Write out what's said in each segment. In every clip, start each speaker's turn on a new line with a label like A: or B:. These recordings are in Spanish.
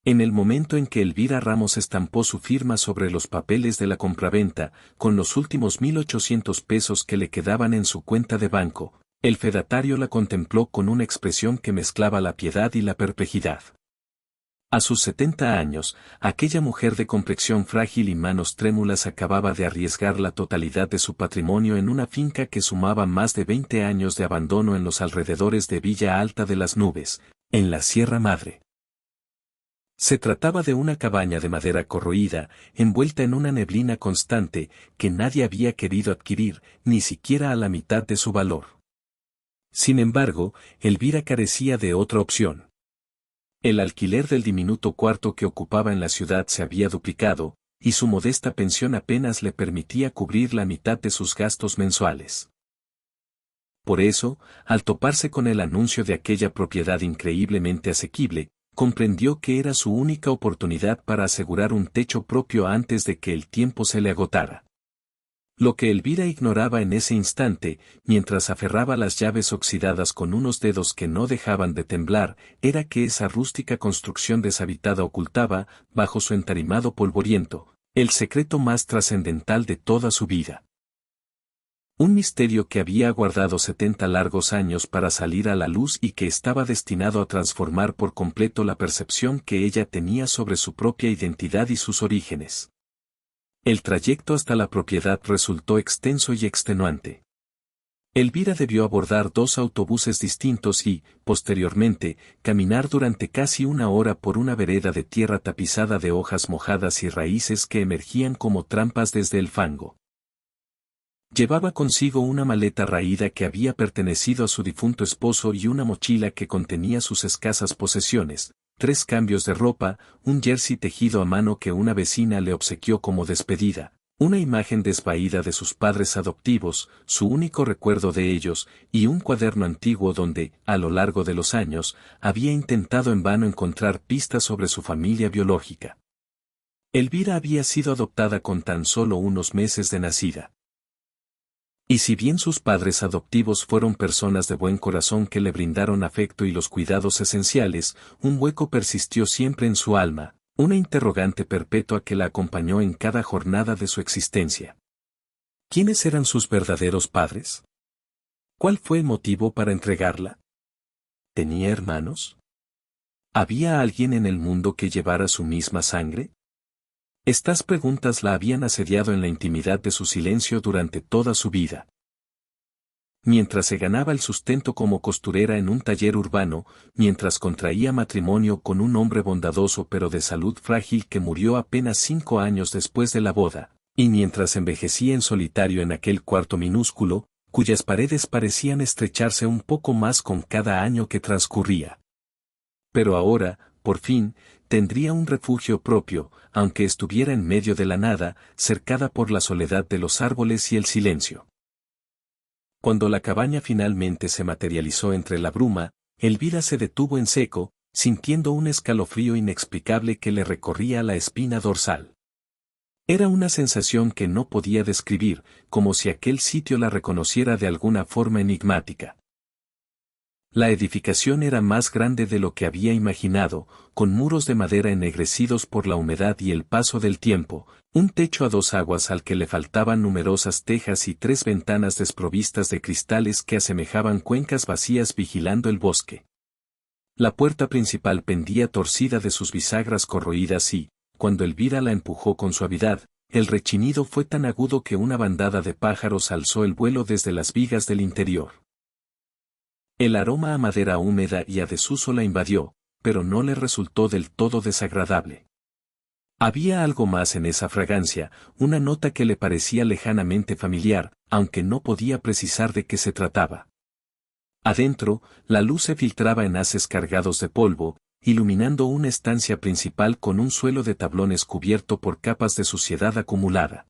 A: En el momento en que Elvira Ramos estampó su firma sobre los papeles de la compraventa, con los últimos 1,800 pesos que le quedaban en su cuenta de banco, el fedatario la contempló con una expresión que mezclaba la piedad y la perplejidad. A sus 70 años, aquella mujer de complexión frágil y manos trémulas acababa de arriesgar la totalidad de su patrimonio en una finca que sumaba más de 20 años de abandono en los alrededores de Villa Alta de las Nubes, en la Sierra Madre. Se trataba de una cabaña de madera corroída, envuelta en una neblina constante, que nadie había querido adquirir, ni siquiera a la mitad de su valor. Sin embargo, Elvira carecía de otra opción. El alquiler del diminuto cuarto que ocupaba en la ciudad se había duplicado, y su modesta pensión apenas le permitía cubrir la mitad de sus gastos mensuales. Por eso, al toparse con el anuncio de aquella propiedad increíblemente asequible, comprendió que era su única oportunidad para asegurar un techo propio antes de que el tiempo se le agotara. Lo que Elvira ignoraba en ese instante, mientras aferraba las llaves oxidadas con unos dedos que no dejaban de temblar, era que esa rústica construcción deshabitada ocultaba, bajo su entarimado polvoriento, el secreto más trascendental de toda su vida. Un misterio que había aguardado 70 largos años para salir a la luz y que estaba destinado a transformar por completo la percepción que ella tenía sobre su propia identidad y sus orígenes. El trayecto hasta la propiedad resultó extenso y extenuante. Elvira debió abordar 2 autobuses distintos y, posteriormente, caminar durante casi 1 hora por una vereda de tierra tapizada de hojas mojadas y raíces que emergían como trampas desde el fango. Llevaba consigo una maleta raída que había pertenecido a su difunto esposo y una mochila que contenía sus escasas posesiones, 3 cambios de ropa, un jersey tejido a mano que una vecina le obsequió como despedida, una imagen desvaída de sus padres adoptivos, su único recuerdo de ellos, y un cuaderno antiguo donde, a lo largo de los años, había intentado en vano encontrar pistas sobre su familia biológica. Elvira había sido adoptada con tan solo unos meses de nacida. Y si bien sus padres adoptivos fueron personas de buen corazón que le brindaron afecto y los cuidados esenciales, un hueco persistió siempre en su alma, una interrogante perpetua que la acompañó en cada jornada de su existencia. ¿Quiénes eran sus verdaderos padres? ¿Cuál fue el motivo para entregarla? ¿Tenía hermanos? ¿Había alguien en el mundo que llevara su misma sangre? Estas preguntas la habían asediado en la intimidad de su silencio durante toda su vida. Mientras se ganaba el sustento como costurera en un taller urbano, mientras contraía matrimonio con un hombre bondadoso pero de salud frágil que murió apenas 5 años después de la boda, y mientras envejecía en solitario en aquel cuarto minúsculo, cuyas paredes parecían estrecharse un poco más con cada año que transcurría. Pero ahora, por fin, tendría un refugio propio, aunque estuviera en medio de la nada, cercada por la soledad de los árboles y el silencio. Cuando la cabaña finalmente se materializó entre la bruma, Elvira se detuvo en seco, sintiendo un escalofrío inexplicable que le recorría la espina dorsal. Era una sensación que no podía describir, como si aquel sitio la reconociera de alguna forma enigmática. La edificación era más grande de lo que había imaginado, con muros de madera ennegrecidos por la humedad y el paso del tiempo, un techo a 2 aguas al que le faltaban numerosas tejas y 3 ventanas desprovistas de cristales que asemejaban cuencas vacías vigilando el bosque. La puerta principal pendía torcida de sus bisagras corroídas y, cuando Elvira la empujó con suavidad, el rechinido fue tan agudo que una bandada de pájaros alzó el vuelo desde las vigas del interior. El aroma a madera húmeda y a desuso la invadió, pero no le resultó del todo desagradable. Había algo más en esa fragancia, una nota que le parecía lejanamente familiar, aunque no podía precisar de qué se trataba. Adentro, la luz se filtraba en haces cargados de polvo, iluminando una estancia principal con un suelo de tablones cubierto por capas de suciedad acumulada.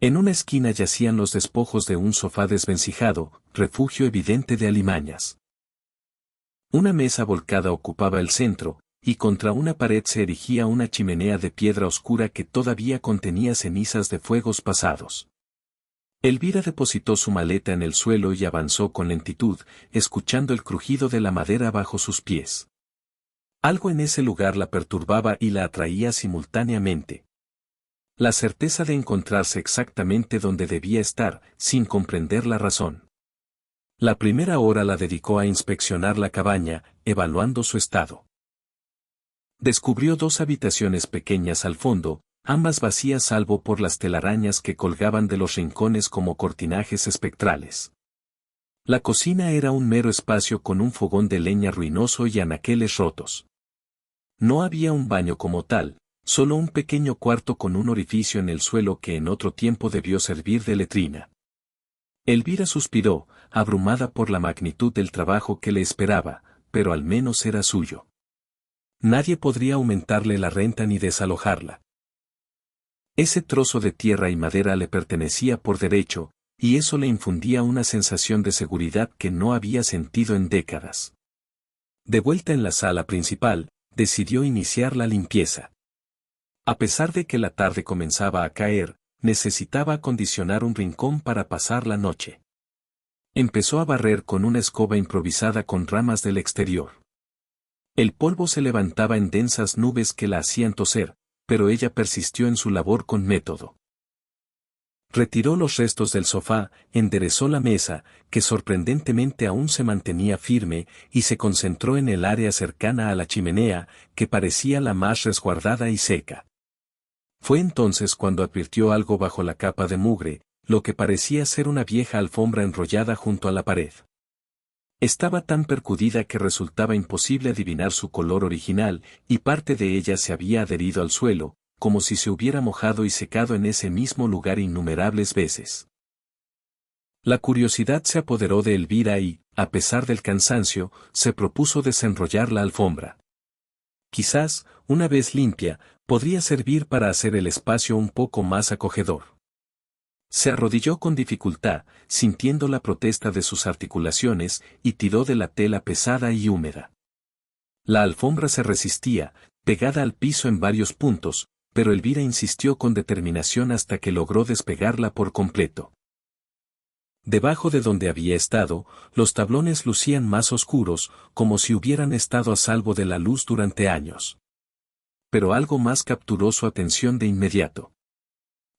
A: En una esquina yacían los despojos de un sofá desvencijado, refugio evidente de alimañas. Una mesa volcada ocupaba el centro, y contra una pared se erigía una chimenea de piedra oscura que todavía contenía cenizas de fuegos pasados. Elvira depositó su maleta en el suelo y avanzó con lentitud, escuchando el crujido de la madera bajo sus pies. Algo en ese lugar la perturbaba y la atraía simultáneamente. La certeza de encontrarse exactamente donde debía estar, sin comprender la razón. La primera hora la dedicó a inspeccionar la cabaña, evaluando su estado. Descubrió 2 habitaciones pequeñas al fondo, ambas vacías salvo por las telarañas que colgaban de los rincones como cortinajes espectrales. La cocina era un mero espacio con un fogón de leña ruinoso y anaqueles rotos. No había un baño como tal, solo un pequeño cuarto con un orificio en el suelo que en otro tiempo debió servir de letrina. Elvira suspiró, abrumada por la magnitud del trabajo que le esperaba, pero al menos era suyo. Nadie podría aumentarle la renta ni desalojarla. Ese trozo de tierra y madera le pertenecía por derecho, y eso le infundía una sensación de seguridad que no había sentido en décadas. De vuelta en la sala principal, decidió iniciar la limpieza. A pesar de que la tarde comenzaba a caer, necesitaba acondicionar un rincón para pasar la noche. Empezó a barrer con una escoba improvisada con ramas del exterior. El polvo se levantaba en densas nubes que la hacían toser, pero ella persistió en su labor con método. Retiró los restos del sofá, enderezó la mesa, que sorprendentemente aún se mantenía firme, y se concentró en el área cercana a la chimenea, que parecía la más resguardada y seca. Fue entonces cuando advirtió algo bajo la capa de mugre, lo que parecía ser una vieja alfombra enrollada junto a la pared. Estaba tan percudida que resultaba imposible adivinar su color original, y parte de ella se había adherido al suelo, como si se hubiera mojado y secado en ese mismo lugar innumerables veces. La curiosidad se apoderó de Elvira y, a pesar del cansancio, se propuso desenrollar la alfombra. Quizás, una vez limpia, podría servir para hacer el espacio un poco más acogedor. Se arrodilló con dificultad, sintiendo la protesta de sus articulaciones, y tiró de la tela pesada y húmeda. La alfombra se resistía, pegada al piso en varios puntos, pero Elvira insistió con determinación hasta que logró despegarla por completo. Debajo de donde había estado, los tablones lucían más oscuros, como si hubieran estado a salvo de la luz durante años. Pero algo más capturó su atención de inmediato.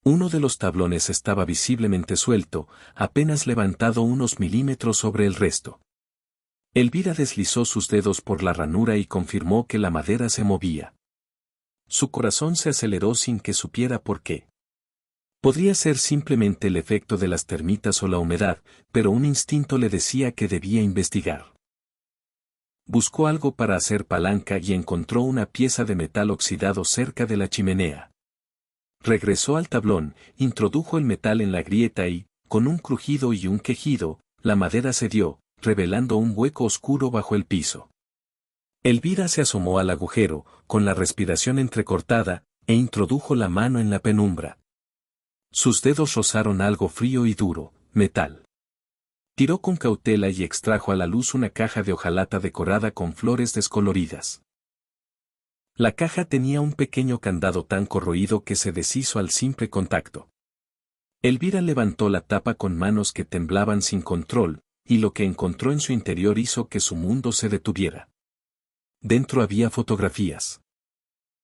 A: Uno de los tablones estaba visiblemente suelto, apenas levantado unos milímetros sobre el resto. Elvira deslizó sus dedos por la ranura y confirmó que la madera se movía. Su corazón se aceleró sin que supiera por qué. Podría ser simplemente el efecto de las termitas o la humedad, pero un instinto le decía que debía investigar. Buscó algo para hacer palanca y encontró una pieza de metal oxidado cerca de la chimenea. Regresó al tablón, introdujo el metal en la grieta y, con un crujido y un quejido, la madera cedió, revelando un hueco oscuro bajo el piso. Elvira se asomó al agujero, con la respiración entrecortada, e introdujo la mano en la penumbra. Sus dedos rozaron algo frío y duro, metal. Tiró con cautela y extrajo a la luz una caja de hojalata decorada con flores descoloridas. La caja tenía un pequeño candado tan corroído que se deshizo al simple contacto. Elvira levantó la tapa con manos que temblaban sin control, y lo que encontró en su interior hizo que su mundo se detuviera. Dentro había fotografías.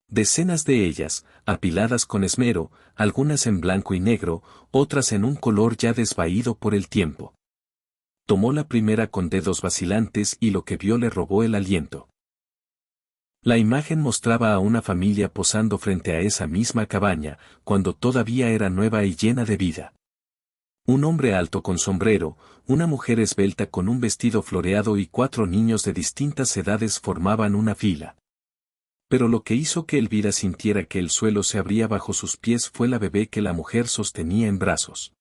A: Decenas de ellas, apiladas con esmero, algunas en blanco y negro, otras en un color ya desvaído por el tiempo. Tomó la primera con dedos vacilantes y lo que vio le robó el aliento. La imagen mostraba a una familia posando frente a esa misma cabaña, cuando todavía era nueva y llena de vida. Un hombre alto con sombrero, una mujer esbelta con un vestido floreado y 4 niños de distintas edades formaban una fila. Pero lo que hizo que Elvira sintiera que el suelo se abría bajo sus pies fue la bebé que la mujer sostenía en brazos.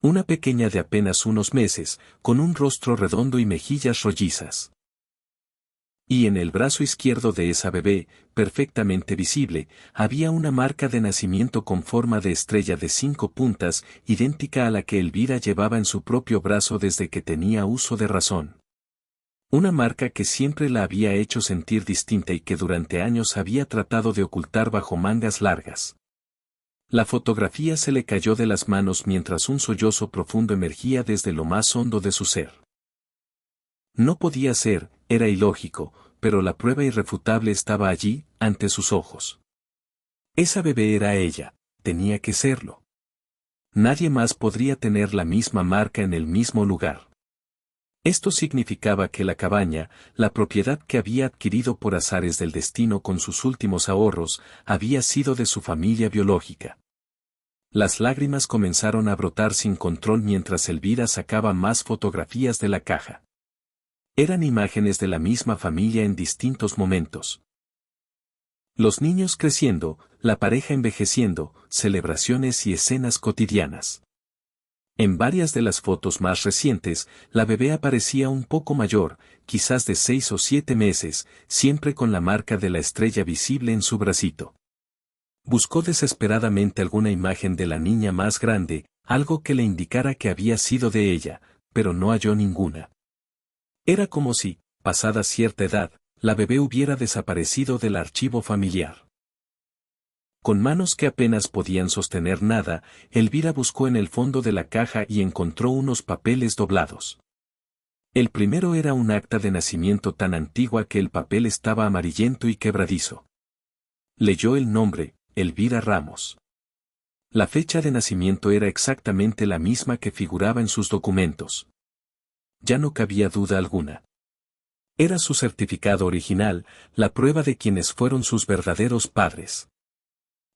A: Una pequeña de apenas unos meses, con un rostro redondo y mejillas rollizas. Y en el brazo izquierdo de esa bebé, perfectamente visible, había una marca de nacimiento con forma de estrella de 5 puntas, idéntica a la que Elvira llevaba en su propio brazo desde que tenía uso de razón. Una marca que siempre la había hecho sentir distinta y que durante años había tratado de ocultar bajo mangas largas. La fotografía se le cayó de las manos mientras un sollozo profundo emergía desde lo más hondo de su ser. No podía ser, era ilógico, pero la prueba irrefutable estaba allí, ante sus ojos. Esa bebé era ella, tenía que serlo. Nadie más podría tener la misma marca en el mismo lugar. Esto significaba que la cabaña, la propiedad que había adquirido por azares del destino con sus últimos ahorros, había sido de su familia biológica. Las lágrimas comenzaron a brotar sin control mientras Elvira sacaba más fotografías de la caja. Eran imágenes de la misma familia en distintos momentos. Los niños creciendo, la pareja envejeciendo, celebraciones y escenas cotidianas. En varias de las fotos más recientes, la bebé aparecía un poco mayor, quizás de 6 o 7 meses, siempre con la marca de la estrella visible en su bracito. Buscó desesperadamente alguna imagen de la niña más grande, algo que le indicara que había sido de ella, pero no halló ninguna. Era como si, pasada cierta edad, la bebé hubiera desaparecido del archivo familiar. Con manos que apenas podían sostener nada, Elvira buscó en el fondo de la caja y encontró unos papeles doblados. El primero era un acta de nacimiento tan antigua que el papel estaba amarillento y quebradizo. Leyó el nombre, Elvira Ramos. La fecha de nacimiento era exactamente la misma que figuraba en sus documentos. Ya no cabía duda alguna. Era su certificado original, la prueba de quienes fueron sus verdaderos padres.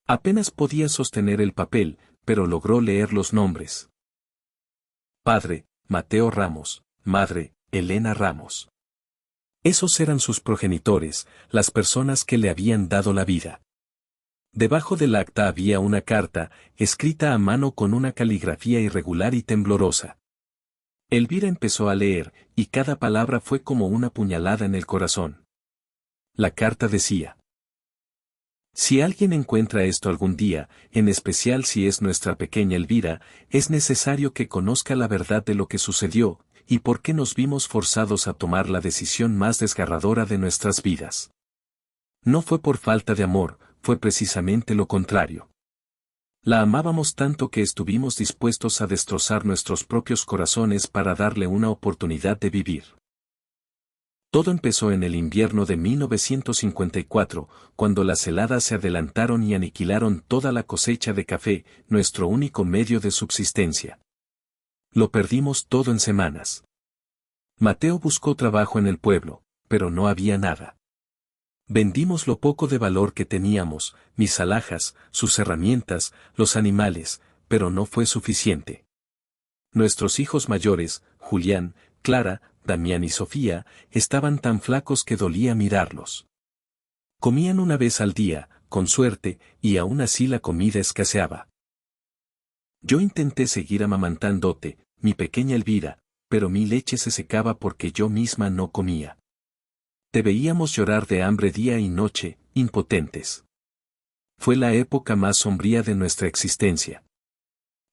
A: Apenas podía sostener el papel, pero logró leer los nombres. Padre, Mateo Ramos; madre, Elena Ramos. Esos eran sus progenitores, las personas que le habían dado la vida. Debajo del acta había una carta, escrita a mano con una caligrafía irregular y temblorosa. Elvira empezó a leer, y cada palabra fue como una puñalada en el corazón. La carta decía: si alguien encuentra esto algún día, en especial si es nuestra pequeña Elvira, es necesario que conozca la verdad de lo que sucedió, y por qué nos vimos forzados a tomar la decisión más desgarradora de nuestras vidas. No fue por falta de amor, fue precisamente lo contrario. La amábamos tanto que estuvimos dispuestos a destrozar nuestros propios corazones para darle una oportunidad de vivir. Todo empezó en el invierno de 1954, cuando las heladas se adelantaron y aniquilaron toda la cosecha de café, nuestro único medio de subsistencia. Lo perdimos todo en semanas. Mateo buscó trabajo en el pueblo, pero no había nada. Vendimos lo poco de valor que teníamos, mis alhajas, sus herramientas, los animales, pero no fue suficiente. Nuestros hijos mayores, Julián, Clara, Damián y Sofía, estaban tan flacos que dolía mirarlos. Comían una vez al día, con suerte, y aún así la comida escaseaba. Yo intenté seguir amamantándote, mi pequeña Elvira, pero mi leche se secaba porque yo misma no comía. Te veíamos llorar de hambre día y noche, impotentes. Fue la época más sombría de nuestra existencia.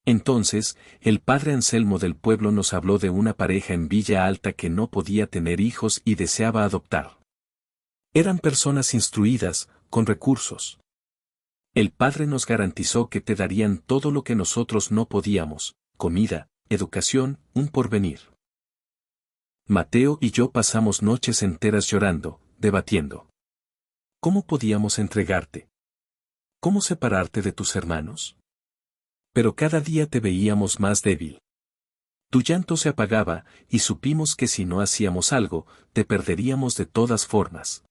A: Entonces, el padre Anselmo del pueblo nos habló de una pareja en Villa Alta que no podía tener hijos y deseaba adoptar. Eran personas instruidas, con recursos. El padre nos garantizó que te darían todo lo que nosotros no podíamos: comida, educación, un porvenir. Mateo y yo pasamos noches enteras llorando, debatiendo. ¿Cómo podíamos entregarte? ¿Cómo separarte de tus hermanos? Pero cada día te veíamos más débil. Tu llanto se apagaba, y supimos que si no hacíamos algo, te perderíamos de todas formas.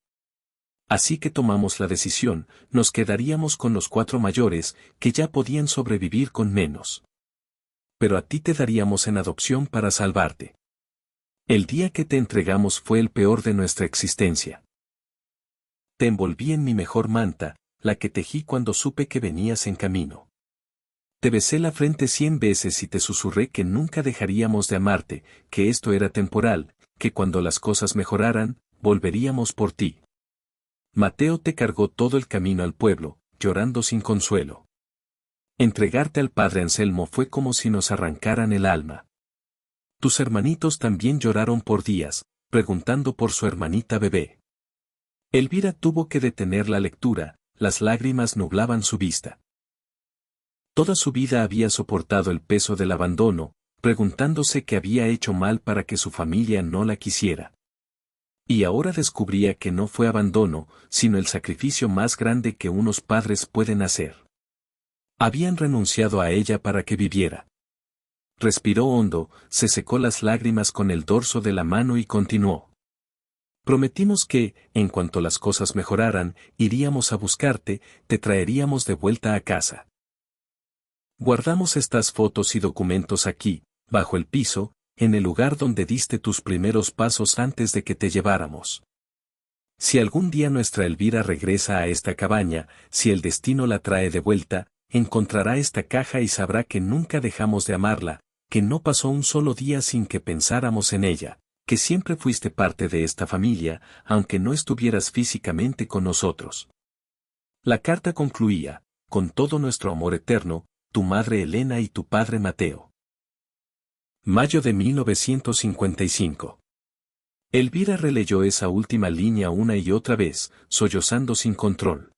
A: Así que tomamos la decisión, nos quedaríamos con los 4 mayores, que ya podían sobrevivir con menos. Pero a ti te daríamos en adopción para salvarte. El día que te entregamos fue el peor de nuestra existencia. Te envolví en mi mejor manta, la que tejí cuando supe que venías en camino. Te besé la frente 100 veces y te susurré que nunca dejaríamos de amarte, que esto era temporal, que cuando las cosas mejoraran, volveríamos por ti. Mateo te cargó todo el camino al pueblo, llorando sin consuelo. Entregarte al padre Anselmo fue como si nos arrancaran el alma. Tus hermanitos también lloraron por días, preguntando por su hermanita bebé. Elvira tuvo que detener la lectura, las lágrimas nublaban su vista. Toda su vida había soportado el peso del abandono, preguntándose qué había hecho mal para que su familia no la quisiera. Y ahora descubría que no fue abandono, sino el sacrificio más grande que unos padres pueden hacer. Habían renunciado a ella para que viviera. Respiró hondo, se secó las lágrimas con el dorso de la mano y continuó. Prometimos que, en cuanto las cosas mejoraran, iríamos a buscarte, te traeríamos de vuelta a casa. Guardamos estas fotos y documentos aquí, bajo el piso, en el lugar donde diste tus primeros pasos antes de que te lleváramos. Si algún día nuestra Elvira regresa a esta cabaña, si el destino la trae de vuelta, encontrará esta caja y sabrá que nunca dejamos de amarla, que no pasó un solo día sin que pensáramos en ella, que siempre fuiste parte de esta familia, aunque no estuvieras físicamente con nosotros. La carta concluía, con todo nuestro amor eterno, tu madre Elena y tu padre Mateo. Mayo de 1955. Elvira releyó esa última línea una y otra vez, sollozando sin control.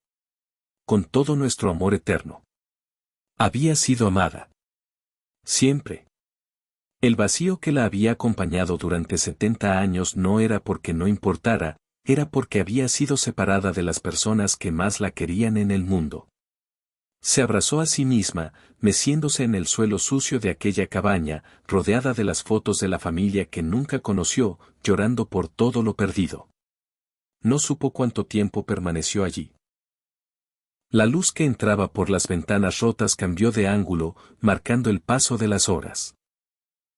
A: Con todo nuestro amor eterno. Había sido amada. Siempre. El vacío que la había acompañado durante 70 años no era porque no importara, era porque había sido separada de las personas que más la querían en el mundo. Se abrazó a sí misma, meciéndose en el suelo sucio de aquella cabaña, rodeada de las fotos de la familia que nunca conoció, llorando por todo lo perdido. No supo cuánto tiempo permaneció allí. La luz que entraba por las ventanas rotas cambió de ángulo, marcando el paso de las horas.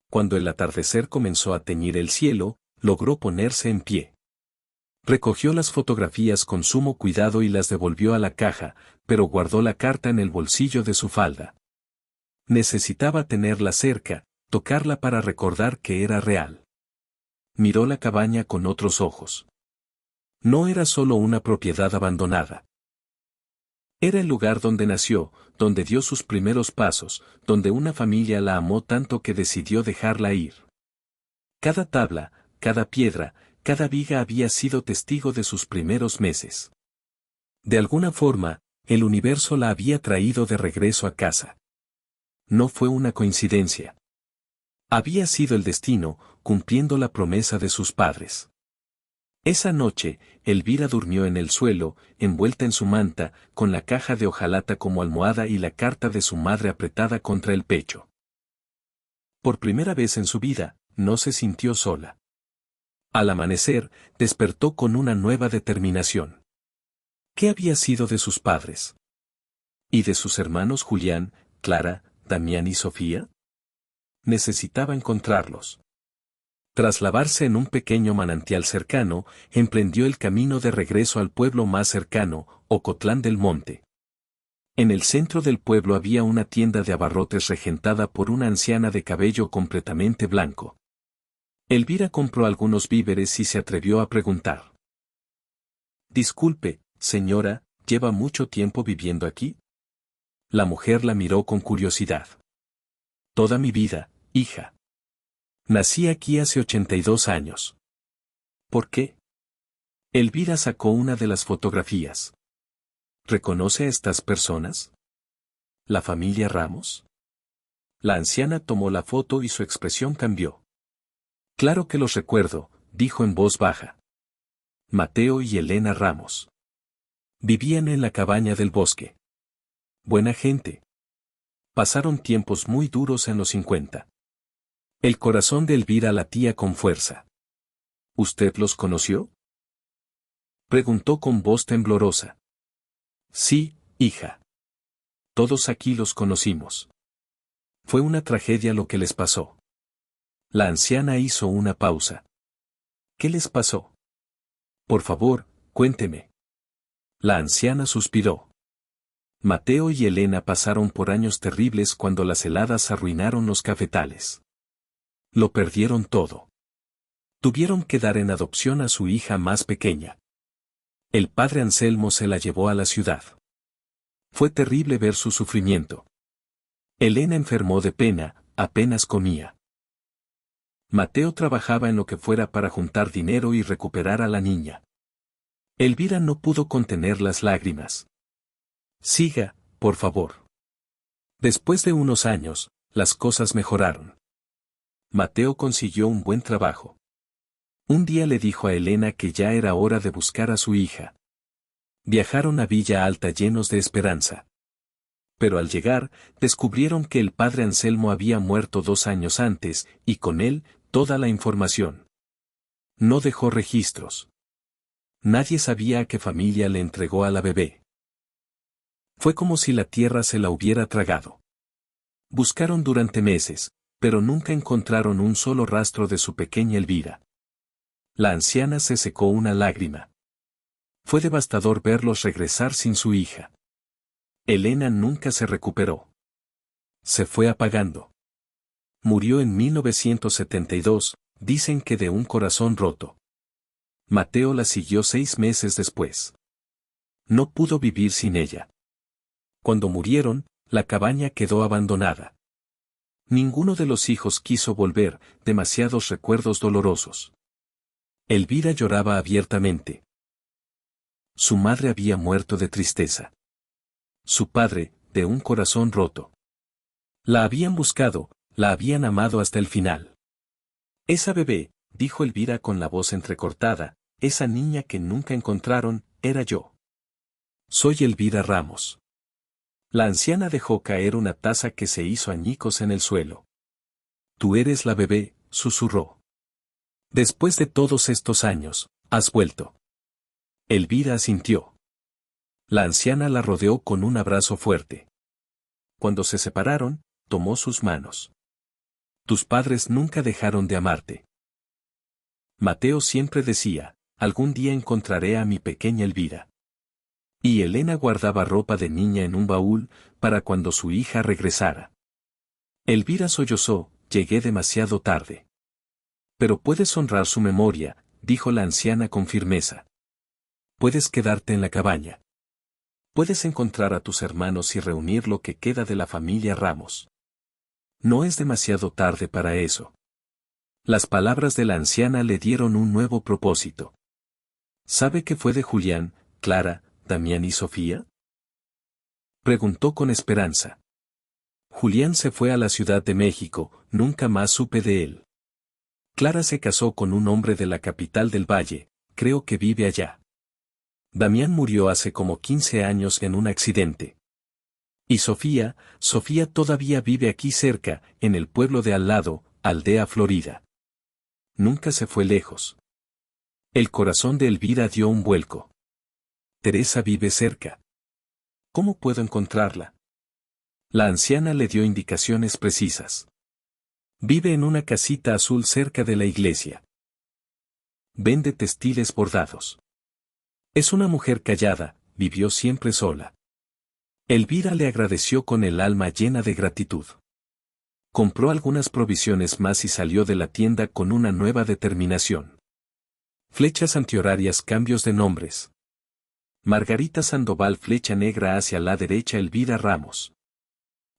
A: Cuando el atardecer comenzó a teñir el cielo, logró ponerse en pie. Recogió las fotografías con sumo cuidado y las devolvió a la caja, pero guardó la carta en el bolsillo de su falda. Necesitaba tenerla cerca, tocarla para recordar que era real. Miró la cabaña con otros ojos. No era solo una propiedad abandonada. Era el lugar donde nació, donde dio sus primeros pasos, donde una familia la amó tanto que decidió dejarla ir. Cada tabla, cada piedra, cada viga había sido testigo de sus primeros meses. De alguna forma, el universo la había traído de regreso a casa. No fue una coincidencia. Había sido el destino, cumpliendo la promesa de sus padres. Esa noche, Elvira durmió en el suelo, envuelta en su manta, con la caja de hojalata como almohada y la carta de su madre apretada contra el pecho. Por primera vez en su vida, no se sintió sola. Al amanecer, despertó con una nueva determinación. ¿Qué había sido de sus padres? ¿Y de sus hermanos Julián, Clara, Damián y Sofía? Necesitaba encontrarlos. Tras lavarse en un pequeño manantial cercano, emprendió el camino de regreso al pueblo más cercano, Ocotlán del Monte. En el centro del pueblo había una tienda de abarrotes regentada por una anciana de cabello completamente blanco. Elvira compró algunos víveres y se atrevió a preguntar. Disculpe, señora, ¿lleva mucho tiempo viviendo aquí? La mujer la miró con curiosidad. Toda mi vida, hija. Nací aquí hace 82 años. ¿Por qué? Elvira sacó una de las fotografías. ¿Reconoce a estas personas? ¿La familia Ramos? La anciana tomó la foto y su expresión cambió. Claro que los recuerdo, dijo en voz baja. Mateo y Elena Ramos. Vivían en la cabaña del bosque. Buena gente. Pasaron tiempos muy duros en los 50. El corazón de Elvira latía con fuerza. ¿Usted los conoció? Preguntó con voz temblorosa. Sí, hija. Todos aquí los conocimos. Fue una tragedia lo que les pasó. La anciana hizo una pausa. ¿Qué les pasó? Por favor, cuénteme. La anciana suspiró. Mateo y Elena pasaron por años terribles cuando las heladas arruinaron los cafetales. Lo perdieron todo. Tuvieron que dar en adopción a su hija más pequeña. El padre Anselmo se la llevó a la ciudad. Fue terrible ver su sufrimiento. Elena enfermó de pena, apenas comía. Mateo trabajaba en lo que fuera para juntar dinero y recuperar a la niña. Elvira no pudo contener las lágrimas. Siga, por favor. Después de unos años, las cosas mejoraron. Mateo consiguió un buen trabajo. Un día le dijo a Elena que ya era hora de buscar a su hija. Viajaron a Villa Alta llenos de esperanza. Pero al llegar, descubrieron que el padre Anselmo había muerto 2 años antes, y con él, toda la información. No dejó registros. Nadie sabía a qué familia le entregó a la bebé. Fue como si la tierra se la hubiera tragado. Buscaron durante meses, pero nunca encontraron un solo rastro de su pequeña Elvira. La anciana se secó una lágrima. Fue devastador verlos regresar sin su hija. Elena nunca se recuperó. Se fue apagando. Murió en 1972, dicen que de un corazón roto. Mateo la siguió 6 meses después. No pudo vivir sin ella. Cuando murieron, la cabaña quedó abandonada. Ninguno de los hijos quiso volver, demasiados recuerdos dolorosos. Elvira lloraba abiertamente. Su madre había muerto de tristeza. Su padre, de un corazón roto. La habían buscado, la habían amado hasta el final. Esa bebé, dijo Elvira con la voz entrecortada, esa niña que nunca encontraron, era yo. Soy Elvira Ramos. La anciana dejó caer una taza que se hizo añicos en el suelo. Tú eres la bebé, susurró. Después de todos estos años, has vuelto. Elvira asintió. La anciana la rodeó con un abrazo fuerte. Cuando se separaron, tomó sus manos. Tus padres nunca dejaron de amarte. Mateo siempre decía, algún día encontraré a mi pequeña Elvira. Y Elena guardaba ropa de niña en un baúl, para cuando su hija regresara. Elvira sollozó, llegué demasiado tarde. Pero puedes honrar su memoria, dijo la anciana con firmeza. Puedes quedarte en la cabaña. Puedes encontrar a tus hermanos y reunir lo que queda de la familia Ramos. No es demasiado tarde para eso. Las palabras de la anciana le dieron un nuevo propósito. ¿Sabe qué fue de Julián, Clara, Damián y Sofía? Preguntó con esperanza. Julián se fue a la Ciudad de México, nunca más supe de él. Clara se casó con un hombre de la capital del Valle, creo que vive allá. Damián murió hace como 15 años en un accidente. Y Sofía todavía vive aquí cerca, en el pueblo de al lado, Aldea Florida. Nunca se fue lejos. El corazón de Elvira dio un vuelco. Teresa vive cerca. ¿Cómo puedo encontrarla? La anciana le dio indicaciones precisas. Vive en una casita azul cerca de la iglesia. Vende textiles bordados. Es una mujer callada, vivió siempre sola. Elvira le agradeció con el alma llena de gratitud. Compró algunas provisiones más y salió de la tienda con una nueva determinación. Flechas antihorarias, cambios de nombres. Margarita Sandoval, flecha negra hacia la derecha, Elvira Ramos.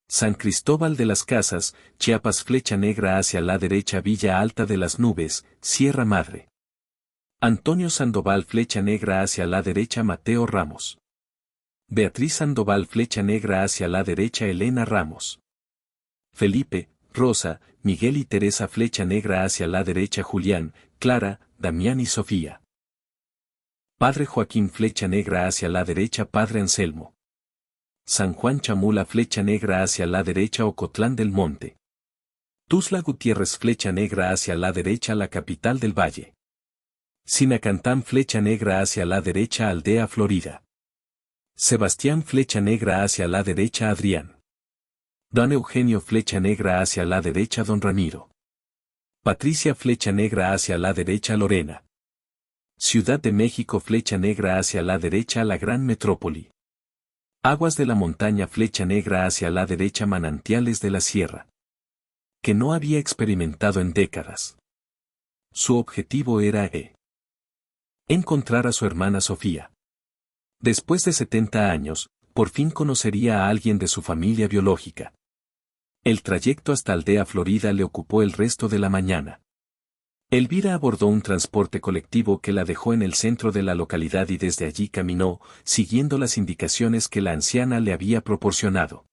A: San Cristóbal de las Casas, Chiapas, flecha negra hacia la derecha, Villa Alta de las Nubes, Sierra Madre. Antonio Sandoval, flecha negra hacia la derecha, Mateo Ramos. Beatriz Sandoval, flecha negra hacia la derecha, Elena Ramos. Felipe, Rosa, Miguel y Teresa, flecha negra hacia la derecha, Julián, Clara, Damián y Sofía. Padre Joaquín, flecha negra hacia la derecha, Padre Anselmo. San Juan Chamula, flecha negra hacia la derecha, Ocotlán del Monte. Tuzla Gutiérrez, flecha negra hacia la derecha, la capital del Valle. Sinacantán, flecha negra hacia la derecha, Aldea Florida. Sebastián, flecha negra hacia la derecha, Adrián. Don Eugenio, flecha negra hacia la derecha, Don Ramiro. Patricia, flecha negra hacia la derecha, Lorena. Ciudad de México, flecha negra hacia la derecha, la gran metrópoli. Aguas de la Montaña, flecha negra hacia la derecha, Manantiales de la Sierra. Que no había experimentado en décadas. Su objetivo era encontrar a su hermana Sofía. Después de 70 años, por fin conocería a alguien de su familia biológica. El trayecto hasta Aldea Florida le ocupó el resto de la mañana. Elvira abordó un transporte colectivo que la dejó en el centro de la localidad y desde allí caminó, siguiendo las indicaciones que la anciana le había proporcionado.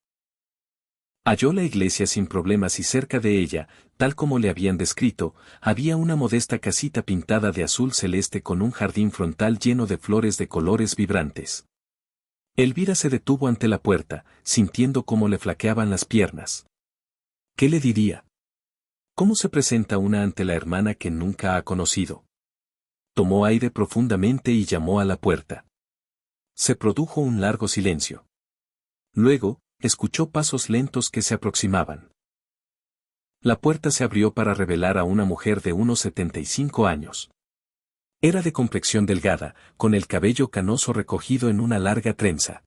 A: Halló la iglesia sin problemas y cerca de ella, tal como le habían descrito, había una modesta casita pintada de azul celeste con un jardín frontal lleno de flores de colores vibrantes. Elvira se detuvo ante la puerta, sintiendo cómo le flaqueaban las piernas. ¿Qué le diría? ¿Cómo se presenta una ante la hermana que nunca ha conocido? Tomó aire profundamente y llamó a la puerta. Se produjo un largo silencio. Luego, escuchó pasos lentos que se aproximaban. La puerta se abrió para revelar a una mujer de unos 75 años. Era de complexión delgada, con el cabello canoso recogido en una larga trenza.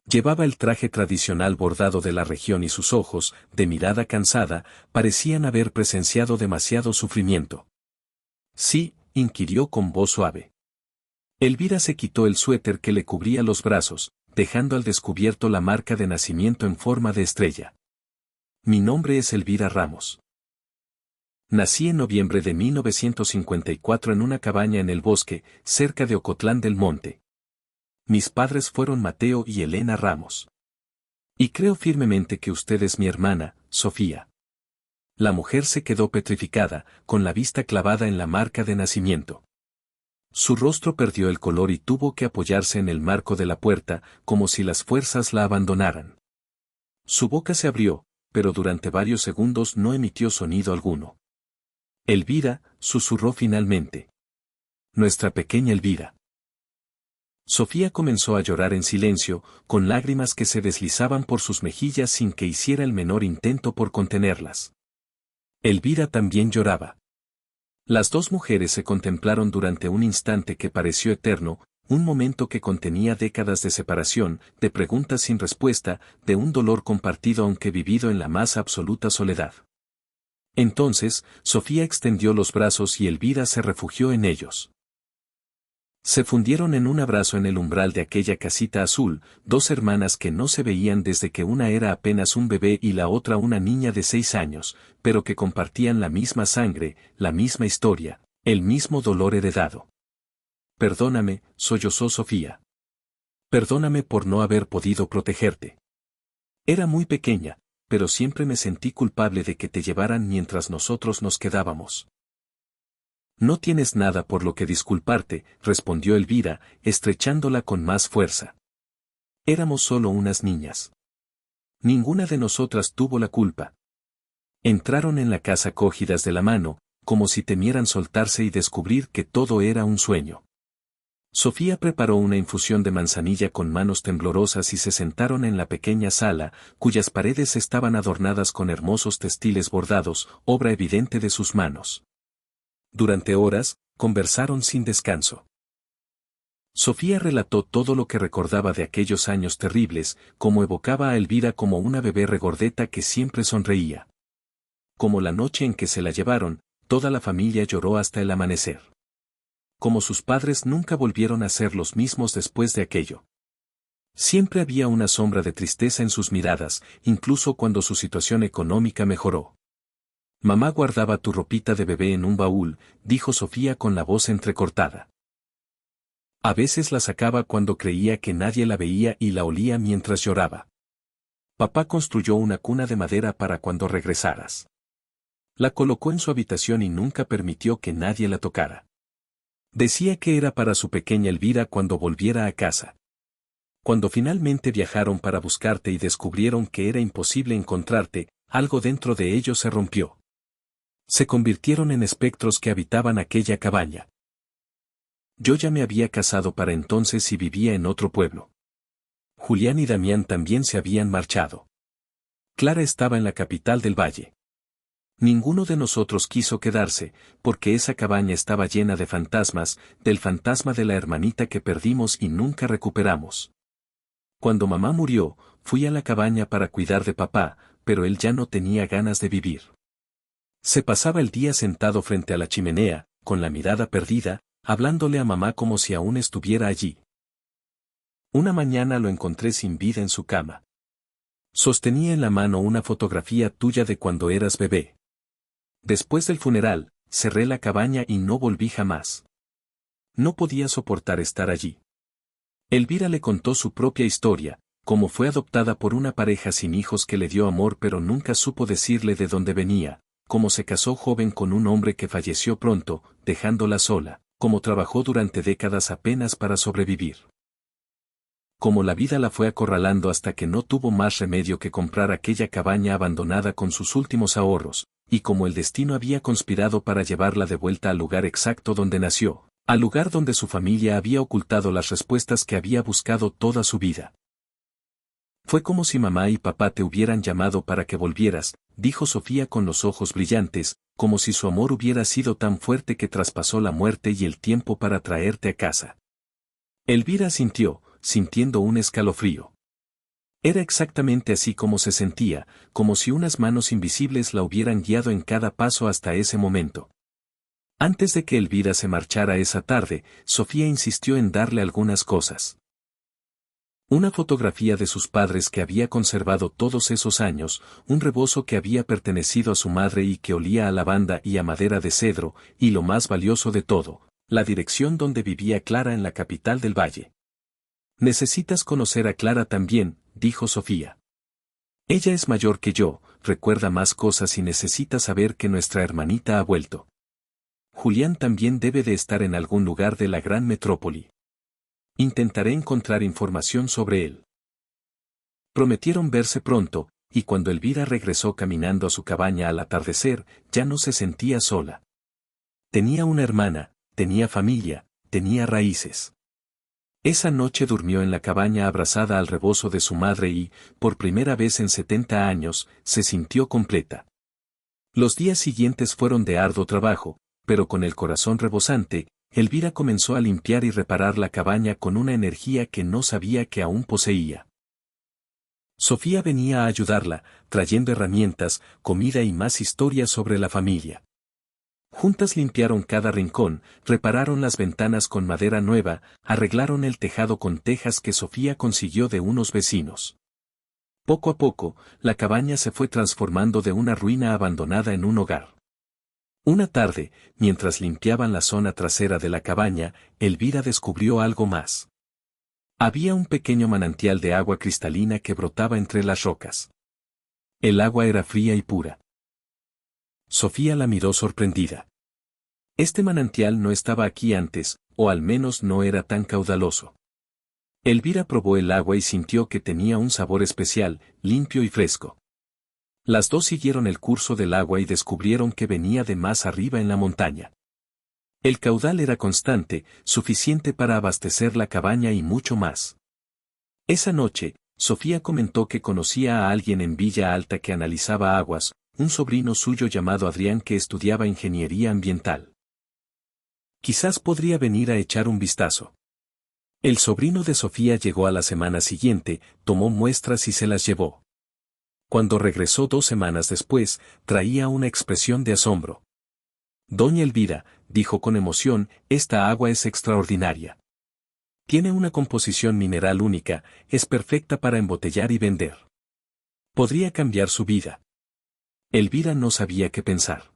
A: Llevaba el traje tradicional bordado de la región y sus ojos, de mirada cansada, parecían haber presenciado demasiado sufrimiento. Sí, inquirió con voz suave. Elvira se quitó el suéter que le cubría los brazos, dejando al descubierto la marca de nacimiento en forma de estrella. Mi nombre es Elvira Ramos. Nací en noviembre de 1954 en una cabaña en el bosque, cerca de Ocotlán del Monte. Mis padres fueron Mateo y Elena Ramos. Y creo firmemente que usted es mi hermana, Sofía. La mujer se quedó petrificada, con la vista clavada en la marca de nacimiento. Su rostro perdió el color y tuvo que apoyarse en el marco de la puerta, como si las fuerzas la abandonaran. Su boca se abrió, pero durante varios segundos no emitió sonido alguno. Elvira, susurró finalmente. Nuestra pequeña Elvira. Sofía comenzó a llorar en silencio, con lágrimas que se deslizaban por sus mejillas sin que hiciera el menor intento por contenerlas. Elvira también lloraba. Las dos mujeres se contemplaron durante un instante que pareció eterno, un momento que contenía décadas de separación, de preguntas sin respuesta, de un dolor compartido aunque vivido en la más absoluta soledad. Entonces, Sofía extendió los brazos y Elvira se refugió en ellos. Se fundieron en un abrazo en el umbral de aquella casita azul, dos hermanas que no se veían desde que una era apenas un bebé y la otra una niña de 6 años, pero que compartían la misma sangre, la misma historia, el mismo dolor heredado. Perdóname, sollozó Sofía. Perdóname por no haber podido protegerte. Era muy pequeña, pero siempre me sentí culpable de que te llevaran mientras nosotros nos quedábamos. No tienes nada por lo que disculparte, respondió Elvira, estrechándola con más fuerza. Éramos solo unas niñas. Ninguna de nosotras tuvo la culpa. Entraron en la casa cogidas de la mano, como si temieran soltarse y descubrir que todo era un sueño. Sofía preparó una infusión de manzanilla con manos temblorosas y se sentaron en la pequeña sala, cuyas paredes estaban adornadas con hermosos textiles bordados, obra evidente de sus manos. Durante horas, conversaron sin descanso. Sofía relató todo lo que recordaba de aquellos años terribles, como evocaba a Elvira como una bebé regordeta que siempre sonreía. Como la noche en que se la llevaron, toda la familia lloró hasta el amanecer. Como sus padres nunca volvieron a ser los mismos después de aquello. Siempre había una sombra de tristeza en sus miradas, incluso cuando su situación económica mejoró. Mamá guardaba tu ropita de bebé en un baúl, dijo Sofía con la voz entrecortada. A veces la sacaba cuando creía que nadie la veía y la olía mientras lloraba. Papá construyó una cuna de madera para cuando regresaras. La colocó en su habitación y nunca permitió que nadie la tocara. Decía que era para su pequeña Elvira cuando volviera a casa. Cuando finalmente viajaron para buscarte y descubrieron que era imposible encontrarte, algo dentro de ellos se rompió. Se convirtieron en espectros que habitaban aquella cabaña. Yo ya me había casado para entonces y vivía en otro pueblo. Julián y Damián también se habían marchado. Clara estaba en la capital del valle. Ninguno de nosotros quiso quedarse, porque esa cabaña estaba llena de fantasmas, del fantasma de la hermanita que perdimos y nunca recuperamos. Cuando mamá murió, fui a la cabaña para cuidar de papá, pero él ya no tenía ganas de vivir. Se pasaba el día sentado frente a la chimenea, con la mirada perdida, hablándole a mamá como si aún estuviera allí. Una mañana lo encontré sin vida en su cama. Sostenía en la mano una fotografía tuya de cuando eras bebé. Después del funeral, cerré la cabaña y no volví jamás. No podía soportar estar allí. Elvira le contó su propia historia, Cómo fue adoptada por una pareja sin hijos que le dio amor pero nunca supo decirle de dónde venía, cómo se casó joven con un hombre que falleció pronto, dejándola sola, cómo trabajó durante décadas apenas para sobrevivir. Cómo la vida la fue acorralando hasta que no tuvo más remedio que comprar aquella cabaña abandonada con sus últimos ahorros, y cómo el destino había conspirado para llevarla de vuelta al lugar exacto donde nació, al lugar donde su familia había ocultado las respuestas que había buscado toda su vida. Fue como si mamá y papá te hubieran llamado para que volvieras, dijo Sofía con los ojos brillantes, como si su amor hubiera sido tan fuerte que traspasó la muerte y el tiempo para traerte a casa. Elvira sintió, sintiendo un escalofrío. Era exactamente así como se sentía, como si unas manos invisibles la hubieran guiado en cada paso hasta ese momento. Antes de que Elvira se marchara esa tarde, Sofía insistió en darle algunas cosas. Una fotografía de sus padres que había conservado todos esos años, un rebozo que había pertenecido a su madre y que olía a lavanda y a madera de cedro, y lo más valioso de todo, la dirección donde vivía Clara en la capital del valle. Necesitas conocer a Clara también, dijo Sofía. Ella es mayor que yo, recuerda más cosas y necesita saber que nuestra hermanita ha vuelto. Julián también debe de estar en algún lugar de la gran metrópoli. Intentaré encontrar información sobre él. Prometieron verse pronto, y cuando Elvira regresó caminando a su cabaña al atardecer, ya no se sentía sola. Tenía una hermana, tenía familia, tenía raíces. Esa noche durmió en la cabaña abrazada al rebozo de su madre y, por primera vez en 70 años, se sintió completa. Los días siguientes fueron de arduo trabajo, pero con el corazón rebosante, Elvira comenzó a limpiar y reparar la cabaña con una energía que no sabía que aún poseía. Sofía venía a ayudarla, trayendo herramientas, comida y más historias sobre la familia. Juntas limpiaron cada rincón, repararon las ventanas con madera nueva, arreglaron el tejado con tejas que Sofía consiguió de unos vecinos. Poco a poco, la cabaña se fue transformando de una ruina abandonada en un hogar. Una tarde, mientras limpiaban la zona trasera de la cabaña, Elvira descubrió algo más. Había un pequeño manantial de agua cristalina que brotaba entre las rocas. El agua era fría y pura. Sofía la miró sorprendida. Este manantial no estaba aquí antes, o al menos no era tan caudaloso. Elvira probó el agua y sintió que tenía un sabor especial, limpio y fresco. Las dos siguieron el curso del agua y descubrieron que venía de más arriba en la montaña. El caudal era constante, suficiente para abastecer la cabaña y mucho más. Esa noche, Sofía comentó que conocía a alguien en Villa Alta que analizaba aguas, un sobrino suyo llamado Adrián que estudiaba ingeniería ambiental. Quizás podría venir a echar un vistazo. El sobrino de Sofía llegó a la semana siguiente, tomó muestras y se las llevó. Cuando regresó 2 semanas después, traía una expresión de asombro. Doña Elvira, dijo con emoción, esta agua es extraordinaria. Tiene una composición mineral única, es perfecta para embotellar y vender. Podría cambiar su vida. Elvira no sabía qué pensar.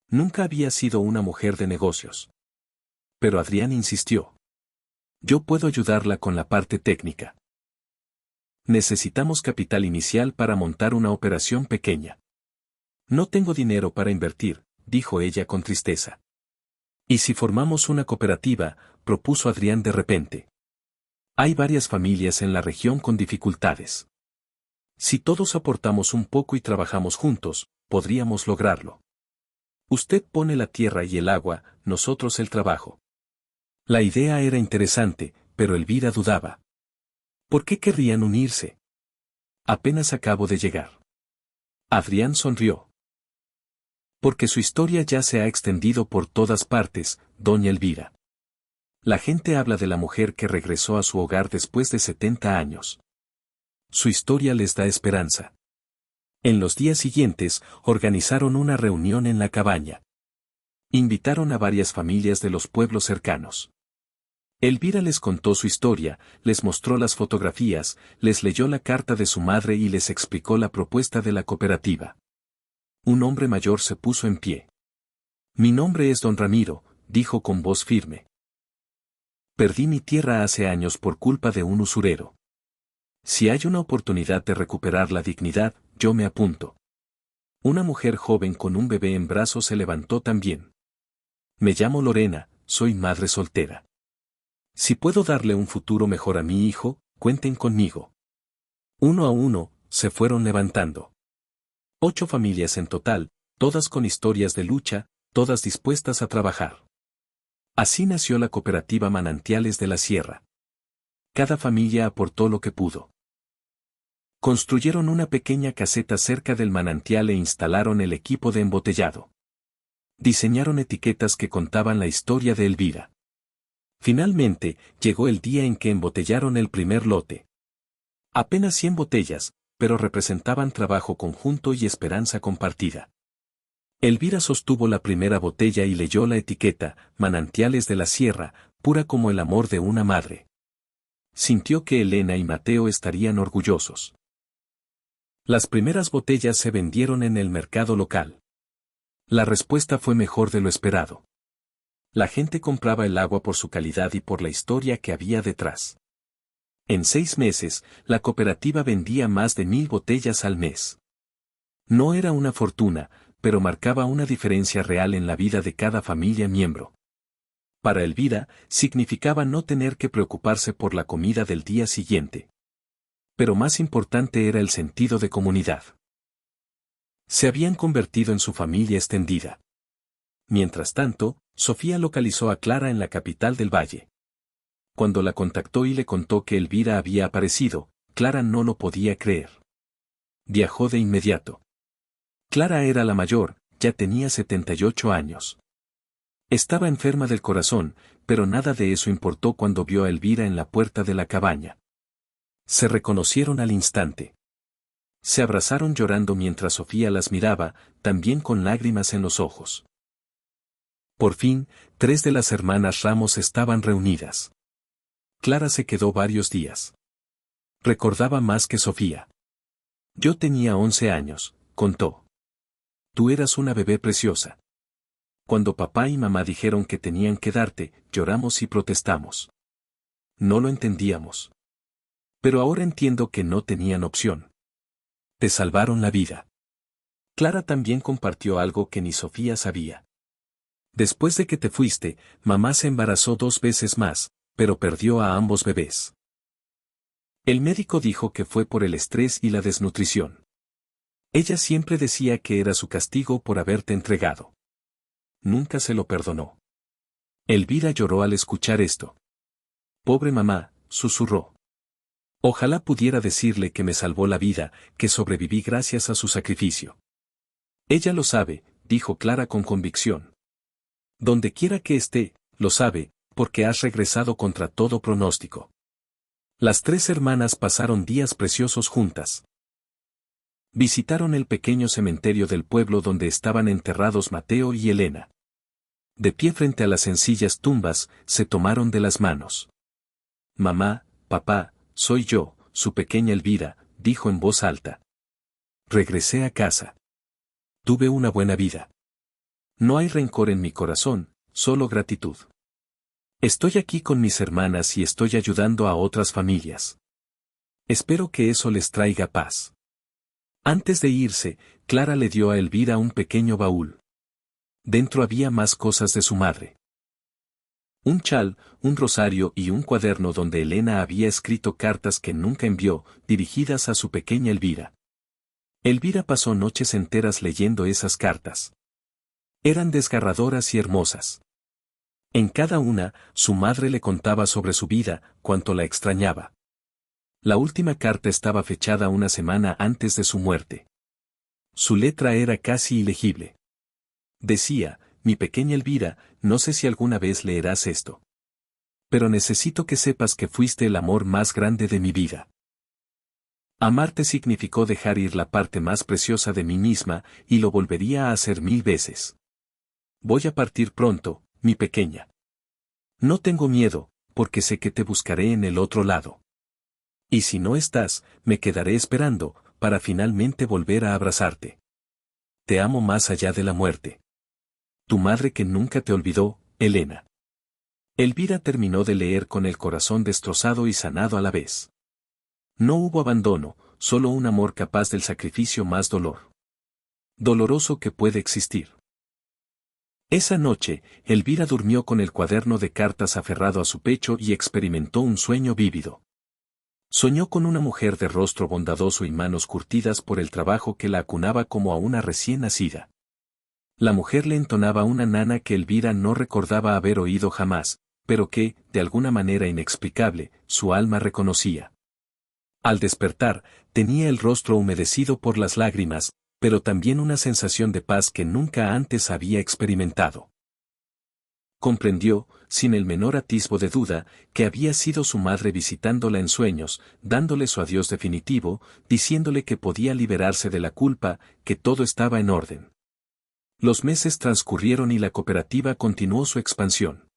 A: Nunca había sido una mujer de negocios. Pero Adrián insistió. Yo puedo ayudarla con la parte técnica. Necesitamos capital inicial para montar una operación pequeña. No tengo dinero para invertir, dijo ella con tristeza. ¿Y si formamos una cooperativa?, propuso Adrián de repente. Hay varias familias en la región con dificultades. Si todos aportamos un poco y trabajamos juntos, podríamos lograrlo. Usted pone la tierra y el agua, nosotros el trabajo. La idea era interesante, pero Elvira dudaba. ¿Por qué querrían unirse? Apenas acabo de llegar. Adrián sonrió. Porque su historia ya se ha extendido por todas partes, doña Elvira. La gente habla de la mujer que regresó a su hogar después de 70 años. Su historia les da esperanza. En los días siguientes, organizaron una reunión en la cabaña. Invitaron a varias familias de los pueblos cercanos. Elvira les contó su historia, les mostró las fotografías, les leyó la carta de su madre y les explicó la propuesta de la cooperativa. Un hombre mayor se puso en pie. Mi nombre es don Ramiro, dijo con voz firme. Perdí mi tierra hace años por culpa de un usurero. Si hay una oportunidad de recuperar la dignidad, yo me apunto. Una mujer joven con un bebé en brazos se levantó también. Me llamo Lorena, soy madre soltera. Si puedo darle un futuro mejor a mi hijo, cuenten conmigo. Uno a uno, se fueron levantando. 8 familias en total, todas con historias de lucha, todas dispuestas a trabajar. Así nació la cooperativa Manantiales de la Sierra. Cada familia aportó lo que pudo. Construyeron una pequeña caseta cerca del manantial e instalaron el equipo de embotellado. Diseñaron etiquetas que contaban la historia de Elvira. Finalmente, llegó el día en que embotellaron el primer lote. Apenas 100 botellas, pero representaban trabajo conjunto y esperanza compartida. Elvira sostuvo la primera botella y leyó la etiqueta, Manantiales de la Sierra, pura como el amor de una madre. Sintió que Elena y Mateo estarían orgullosos. Las primeras botellas se vendieron en el mercado local. La respuesta fue mejor de lo esperado. La gente compraba el agua por su calidad y por la historia que había detrás. En 6 meses, la cooperativa vendía más de 1000 botellas al mes. No era una fortuna, pero marcaba una diferencia real en la vida de cada familia miembro. Para Elvira, significaba no tener que preocuparse por la comida del día siguiente. Pero más importante era el sentido de comunidad. Se habían convertido en su familia extendida. Mientras tanto, Sofía localizó a Clara en la capital del valle. Cuando la contactó y le contó que Elvira había aparecido, Clara no lo podía creer. Viajó de inmediato. Clara era la mayor, ya tenía 78 años. Estaba enferma del corazón, pero nada de eso importó cuando vio a Elvira en la puerta de la cabaña. Se reconocieron al instante. Se abrazaron llorando mientras Sofía las miraba, también con lágrimas en los ojos. Por fin, 3 de las hermanas Ramos estaban reunidas. Clara se quedó varios días. Recordaba más que Sofía. Yo tenía 11 años, contó. Tú eras una bebé preciosa. Cuando papá y mamá dijeron que tenían que darte, lloramos y protestamos. No lo entendíamos. Pero ahora entiendo que no tenían opción. Te salvaron la vida. Clara también compartió algo que ni Sofía sabía. Después de que te fuiste, mamá se embarazó 2 veces más, pero perdió a ambos bebés. El médico dijo que fue por el estrés y la desnutrición. Ella siempre decía que era su castigo por haberte entregado. Nunca se lo perdonó. Elvira lloró al escuchar esto. Pobre mamá, susurró. Ojalá pudiera decirle que me salvó la vida, que sobreviví gracias a su sacrificio. Ella lo sabe, dijo Clara con convicción. Donde quiera que esté, lo sabe, porque has regresado contra todo pronóstico. Las 3 hermanas pasaron días preciosos juntas. Visitaron el pequeño cementerio del pueblo donde estaban enterrados Mateo y Elena. De pie frente a las sencillas tumbas, se tomaron de las manos. Mamá, papá, soy yo, su pequeña Elvira, dijo en voz alta. Regresé a casa. Tuve una buena vida. No hay rencor en mi corazón, solo gratitud. Estoy aquí con mis hermanas y estoy ayudando a otras familias. Espero que eso les traiga paz. Antes de irse, Clara le dio a Elvira un pequeño baúl. Dentro había más cosas de su madre. Un chal, un rosario y un cuaderno donde Elena había escrito cartas que nunca envió, dirigidas a su pequeña Elvira. Elvira pasó noches enteras leyendo esas cartas. Eran desgarradoras y hermosas. En cada una, su madre le contaba sobre su vida, cuánto la extrañaba. La última carta estaba fechada una semana antes de su muerte. Su letra era casi ilegible. Decía, mi pequeña Elvira, no sé si alguna vez leerás esto. Pero necesito que sepas que fuiste el amor más grande de mi vida. Amarte significó dejar ir la parte más preciosa de mí misma, y lo volvería a hacer 1000 veces. Voy a partir pronto, mi pequeña. No tengo miedo, porque sé que te buscaré en el otro lado. Y si no estás, me quedaré esperando, para finalmente volver a abrazarte. Te amo más allá de la muerte. Tu madre que nunca te olvidó, Elena. Elvira terminó de leer con el corazón destrozado y sanado a la vez. No hubo abandono, solo un amor capaz del sacrificio más doloroso que puede existir. Esa noche, Elvira durmió con el cuaderno de cartas aferrado a su pecho y experimentó un sueño vívido. Soñó con una mujer de rostro bondadoso y manos curtidas por el trabajo que la acunaba como a una recién nacida. La mujer le entonaba una nana que Elvira no recordaba haber oído jamás, pero que, de alguna manera inexplicable, su alma reconocía. Al despertar, tenía el rostro humedecido por las lágrimas, pero también una sensación de paz que nunca antes había experimentado. Comprendió, sin el menor atisbo de duda, que había sido su madre visitándola en sueños, dándole su adiós definitivo, diciéndole que podía liberarse de la culpa, que todo estaba en orden. Los meses transcurrieron y la cooperativa continuó su expansión.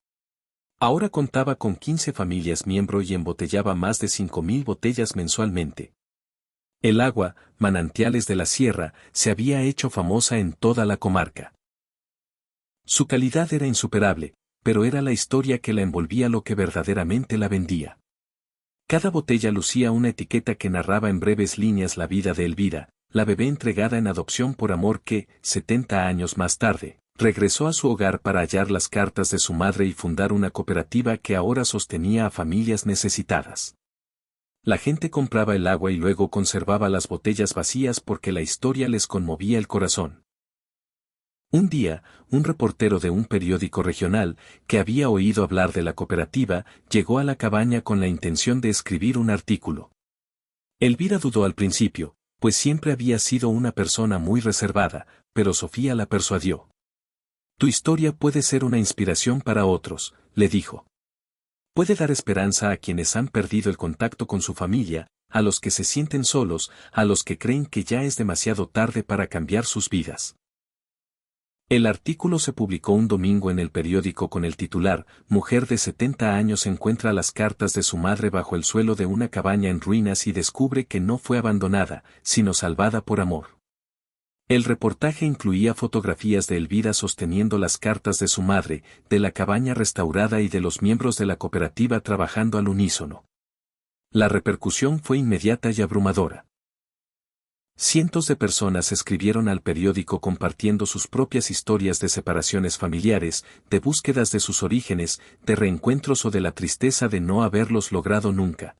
A: Ahora contaba con 15 familias miembro y embotellaba más de 5.000 botellas mensualmente. El agua, manantiales de la sierra, se había hecho famosa en toda la comarca. Su calidad era insuperable, pero era la historia que la envolvía lo que verdaderamente la vendía. Cada botella lucía una etiqueta que narraba en breves líneas la vida de Elvira, la bebé entregada en adopción por amor que, 70 años más tarde, regresó a su hogar para hallar las cartas de su madre y fundar una cooperativa que ahora sostenía a familias necesitadas. La gente compraba el agua y luego conservaba las botellas vacías porque la historia les conmovía el corazón. Un día, un reportero de un periódico regional, que había oído hablar de la cooperativa, llegó a la cabaña con la intención de escribir un artículo. Elvira dudó al principio, pues siempre había sido una persona muy reservada, pero Sofía la persuadió. Tu historia puede ser una inspiración para otros, le dijo. Puede dar esperanza a quienes han perdido el contacto con su familia, a los que se sienten solos, a los que creen que ya es demasiado tarde para cambiar sus vidas. El artículo se publicó un domingo en el periódico con el titular: Mujer de 70 años encuentra las cartas de su madre bajo el suelo de una cabaña en ruinas y descubre que no fue abandonada, sino salvada por amor. El reportaje incluía fotografías de Elvira sosteniendo las cartas de su madre, de la cabaña restaurada y de los miembros de la cooperativa trabajando al unísono. La repercusión fue inmediata y abrumadora. Cientos de personas escribieron al periódico compartiendo sus propias historias de separaciones familiares, de búsquedas de sus orígenes, de reencuentros o de la tristeza de no haberlos logrado nunca.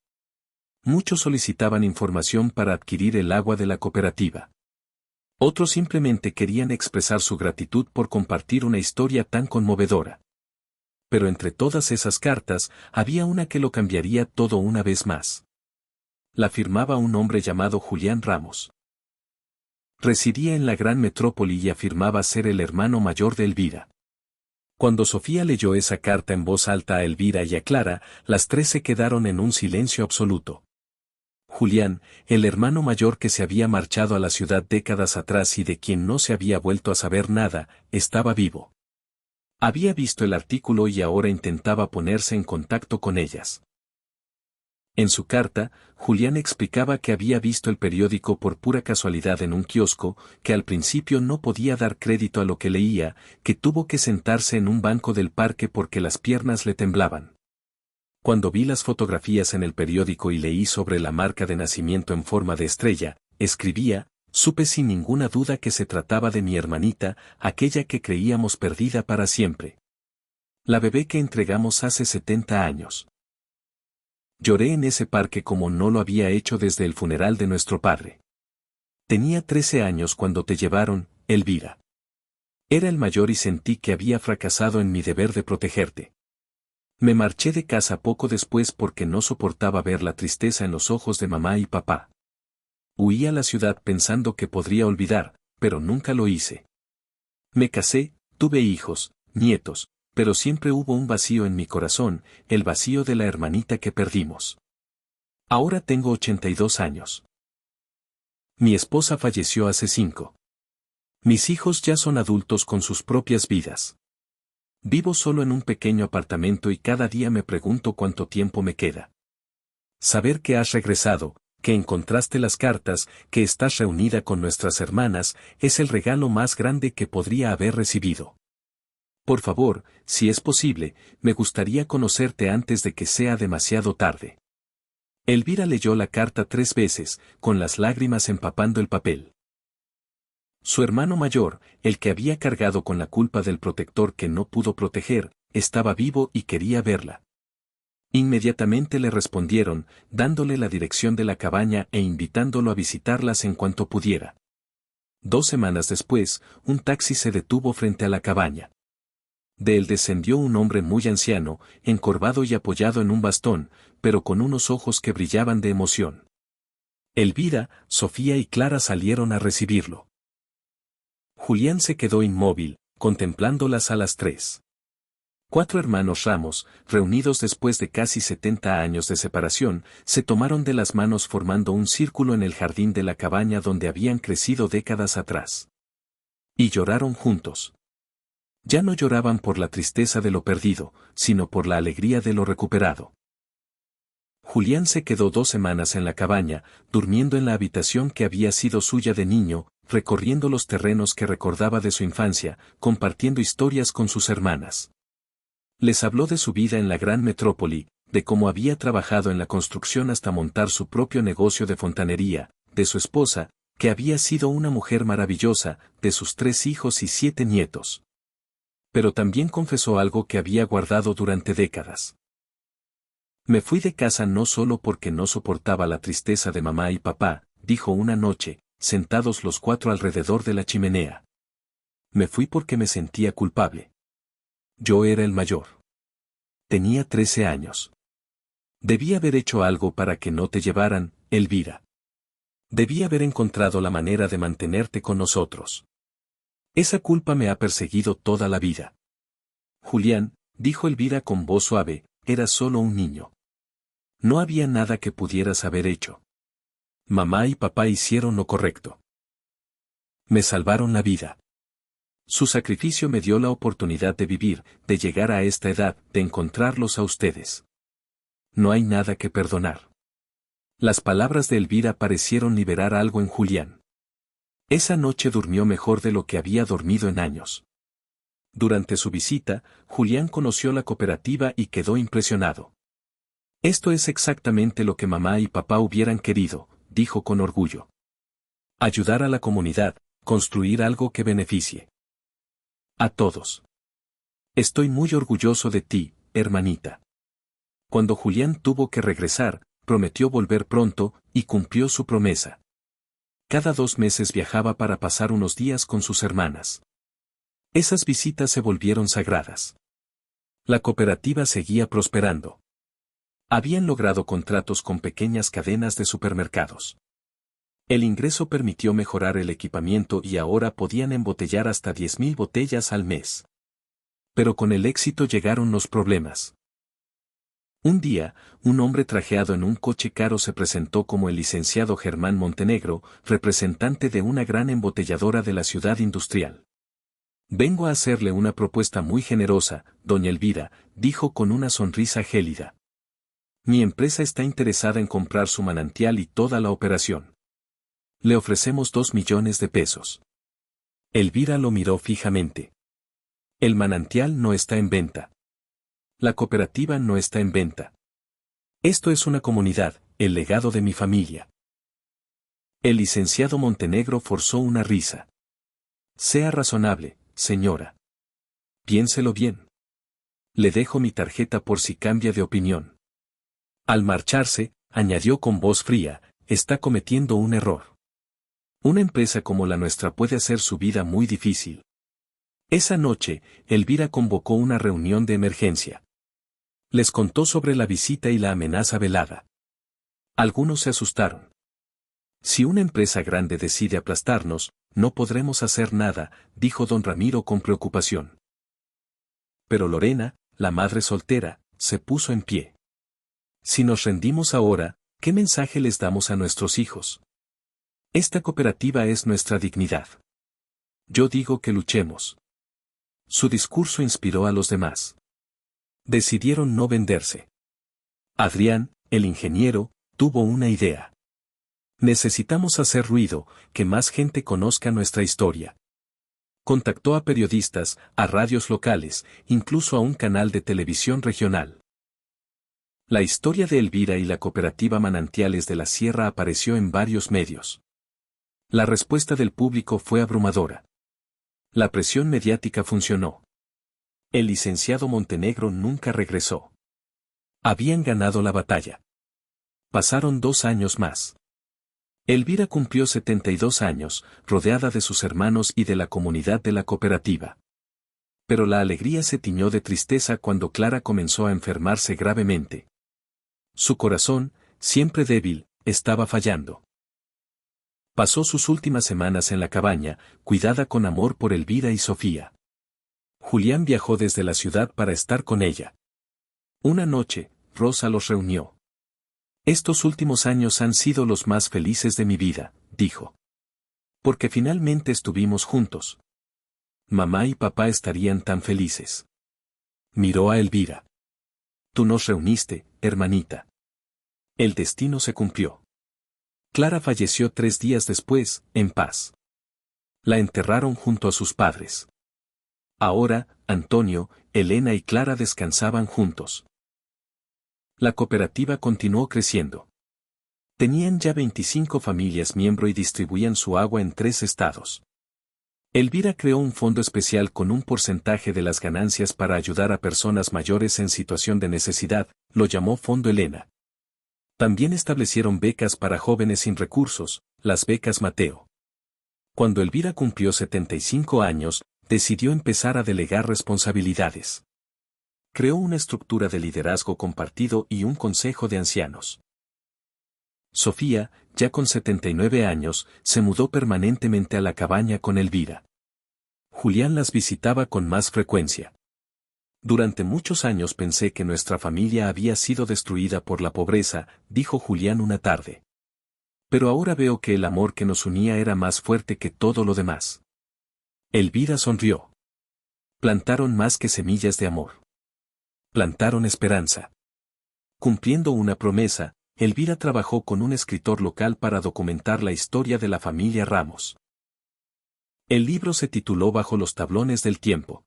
A: Muchos solicitaban información para adquirir el agua de la cooperativa. Otros simplemente querían expresar su gratitud por compartir una historia tan conmovedora. Pero entre todas esas cartas, había una que lo cambiaría todo una vez más. La firmaba un hombre llamado Julián Ramos. Residía en la gran metrópoli y afirmaba ser el hermano mayor de Elvira. Cuando Sofía leyó esa carta en voz alta a Elvira y a Clara, las tres se quedaron en un silencio absoluto. Julián, el hermano mayor que se había marchado a la ciudad décadas atrás y de quien no se había vuelto a saber nada, estaba vivo. Había visto el artículo y ahora intentaba ponerse en contacto con ellas. En su carta, Julián explicaba que había visto el periódico por pura casualidad en un kiosco, que al principio no podía dar crédito a lo que leía, que tuvo que sentarse en un banco del parque porque las piernas le temblaban. Cuando vi las fotografías en el periódico y leí sobre la marca de nacimiento en forma de estrella, escribía, supe sin ninguna duda que se trataba de mi hermanita, aquella que creíamos perdida para siempre. La bebé que entregamos hace 70 años. Lloré en ese parque como no lo había hecho desde el funeral de nuestro padre. Tenía 13 años cuando te llevaron, Elvira. Era el mayor y sentí que había fracasado en mi deber de protegerte. Me marché de casa poco después porque no soportaba ver la tristeza en los ojos de mamá y papá. Huí a la ciudad pensando que podría olvidar, pero nunca lo hice. Me casé, tuve hijos, nietos, pero siempre hubo un vacío en mi corazón, el vacío de la hermanita que perdimos. Ahora tengo 82 años. Mi esposa falleció hace 5. Mis hijos ya son adultos con sus propias vidas. Vivo solo en un pequeño apartamento y cada día me pregunto cuánto tiempo me queda. Saber que has regresado, que encontraste las cartas, que estás reunida con nuestras hermanas, es el regalo más grande que podría haber recibido. Por favor, si es posible, me gustaría conocerte antes de que sea demasiado tarde. Elvira leyó la carta 3 veces, con las lágrimas empapando el papel. Su hermano mayor, el que había cargado con la culpa del protector que no pudo proteger, estaba vivo y quería verla. Inmediatamente le respondieron, dándole la dirección de la cabaña e invitándolo a visitarlas en cuanto pudiera. 2 semanas después, un taxi se detuvo frente a la cabaña. De él descendió un hombre muy anciano, encorvado y apoyado en un bastón, pero con unos ojos que brillaban de emoción. Elvira, Sofía y Clara salieron a recibirlo. Julián se quedó inmóvil, contemplándolas a las 3. 4 hermanos Ramos, reunidos después de casi 70 años de separación, se tomaron de las manos formando un círculo en el jardín de la cabaña donde habían crecido décadas atrás. Y lloraron juntos. Ya no lloraban por la tristeza de lo perdido, sino por la alegría de lo recuperado. Julián se quedó 2 semanas en la cabaña, durmiendo en la habitación que había sido suya de niño, recorriendo los terrenos que recordaba de su infancia, compartiendo historias con sus hermanas. Les habló de su vida en la gran metrópoli, de cómo había trabajado en la construcción hasta montar su propio negocio de fontanería, de su esposa, que había sido una mujer maravillosa, de sus 3 hijos y 7 nietos. Pero también confesó algo que había guardado durante décadas. Me fui de casa no solo porque no soportaba la tristeza de mamá y papá, dijo una noche, sentados los 4 alrededor de la chimenea. Me fui porque me sentía culpable. Yo era el mayor. Tenía 13 años. Debí haber hecho algo para que no te llevaran, Elvira. Debí haber encontrado la manera de mantenerte con nosotros. Esa culpa me ha perseguido toda la vida. Julián, dijo Elvira con voz suave, eras solo un niño. No había nada que pudieras haber hecho. Mamá y papá hicieron lo correcto. Me salvaron la vida. Su sacrificio me dio la oportunidad de vivir, de llegar a esta edad, de encontrarlos a ustedes. No hay nada que perdonar. Las palabras de Elvira parecieron liberar algo en Julián. Esa noche durmió mejor de lo que había dormido en años. Durante su visita, Julián conoció la cooperativa y quedó impresionado. Esto es exactamente lo que mamá y papá hubieran querido, dijo con orgullo. Ayudar a la comunidad, construir algo que beneficie a todos. Estoy muy orgulloso de ti, hermanita. Cuando Julián tuvo que regresar, prometió volver pronto, y cumplió su promesa. Cada 2 meses viajaba para pasar unos días con sus hermanas. Esas visitas se volvieron sagradas. La cooperativa seguía prosperando. Habían logrado contratos con pequeñas cadenas de supermercados. El ingreso permitió mejorar el equipamiento y ahora podían embotellar hasta 10.000 botellas al mes. Pero con el éxito llegaron los problemas. Un día, un hombre trajeado en un coche caro se presentó como el licenciado Germán Montenegro, representante de una gran embotelladora de la ciudad industrial. Vengo a hacerle una propuesta muy generosa, doña Elvira, dijo con una sonrisa gélida. Mi empresa está interesada en comprar su manantial y toda la operación. Le ofrecemos 2 millones de pesos. Elvira lo miró fijamente. El manantial no está en venta. La cooperativa no está en venta. Esto es una comunidad, el legado de mi familia. El licenciado Montenegro forzó una risa. Sea razonable, señora. Piénselo bien. Le dejo mi tarjeta por si cambia de opinión. Al marcharse, añadió con voz fría, está cometiendo un error. Una empresa como la nuestra puede hacer su vida muy difícil. Esa noche, Elvira convocó una reunión de emergencia. Les contó sobre la visita y la amenaza velada. Algunos se asustaron. Si una empresa grande decide aplastarnos, no podremos hacer nada, dijo don Ramiro con preocupación. Pero Lorena, la madre soltera, se puso en pie. Si nos rendimos ahora, ¿qué mensaje les damos a nuestros hijos? Esta cooperativa es nuestra dignidad. Yo digo que luchemos. Su discurso inspiró a los demás. Decidieron no venderse. Adrián, el ingeniero, tuvo una idea. Necesitamos hacer ruido, que más gente conozca nuestra historia. Contactó a periodistas, a radios locales, incluso a un canal de televisión regional. La historia de Elvira y la cooperativa Manantiales de la Sierra apareció en varios medios. La respuesta del público fue abrumadora. La presión mediática funcionó. El licenciado Montenegro nunca regresó. Habían ganado la batalla. Pasaron 2 años más. Elvira cumplió 72 años, rodeada de sus hermanos y de la comunidad de la cooperativa. Pero la alegría se tiñó de tristeza cuando Clara comenzó a enfermarse gravemente. Su corazón, siempre débil, estaba fallando. Pasó sus últimas semanas en la cabaña, cuidada con amor por Elvira y Sofía. Julián viajó desde la ciudad para estar con ella. Una noche, Rosa los reunió. Estos últimos años han sido los más felices de mi vida, dijo. Porque finalmente estuvimos juntos. Mamá y papá estarían tan felices. Miró a Elvira. Tú nos reuniste, hermanita. El destino se cumplió. Clara falleció 3 días después, en paz. La enterraron junto a sus padres. Ahora, Antonio, Elena y Clara descansaban juntos. La cooperativa continuó creciendo. Tenían ya 25 familias miembro y distribuían su agua en 3 estados. Elvira creó un fondo especial con un porcentaje de las ganancias para ayudar a personas mayores en situación de necesidad, lo llamó Fondo Elena. También establecieron becas para jóvenes sin recursos, las becas Mateo. Cuando Elvira cumplió 75 años, decidió empezar a delegar responsabilidades. Creó una estructura de liderazgo compartido y un consejo de ancianos. Sofía, ya con 79 años, se mudó permanentemente a la cabaña con Elvira. Julián las visitaba con más frecuencia. Durante muchos años pensé que nuestra familia había sido destruida por la pobreza, dijo Julián una tarde. Pero ahora veo que el amor que nos unía era más fuerte que todo lo demás. Elvira sonrió. Plantaron más que semillas de amor. Plantaron esperanza. Cumpliendo una promesa, Elvira trabajó con un escritor local para documentar la historia de la familia Ramos. El libro se tituló Bajo los tablones del tiempo.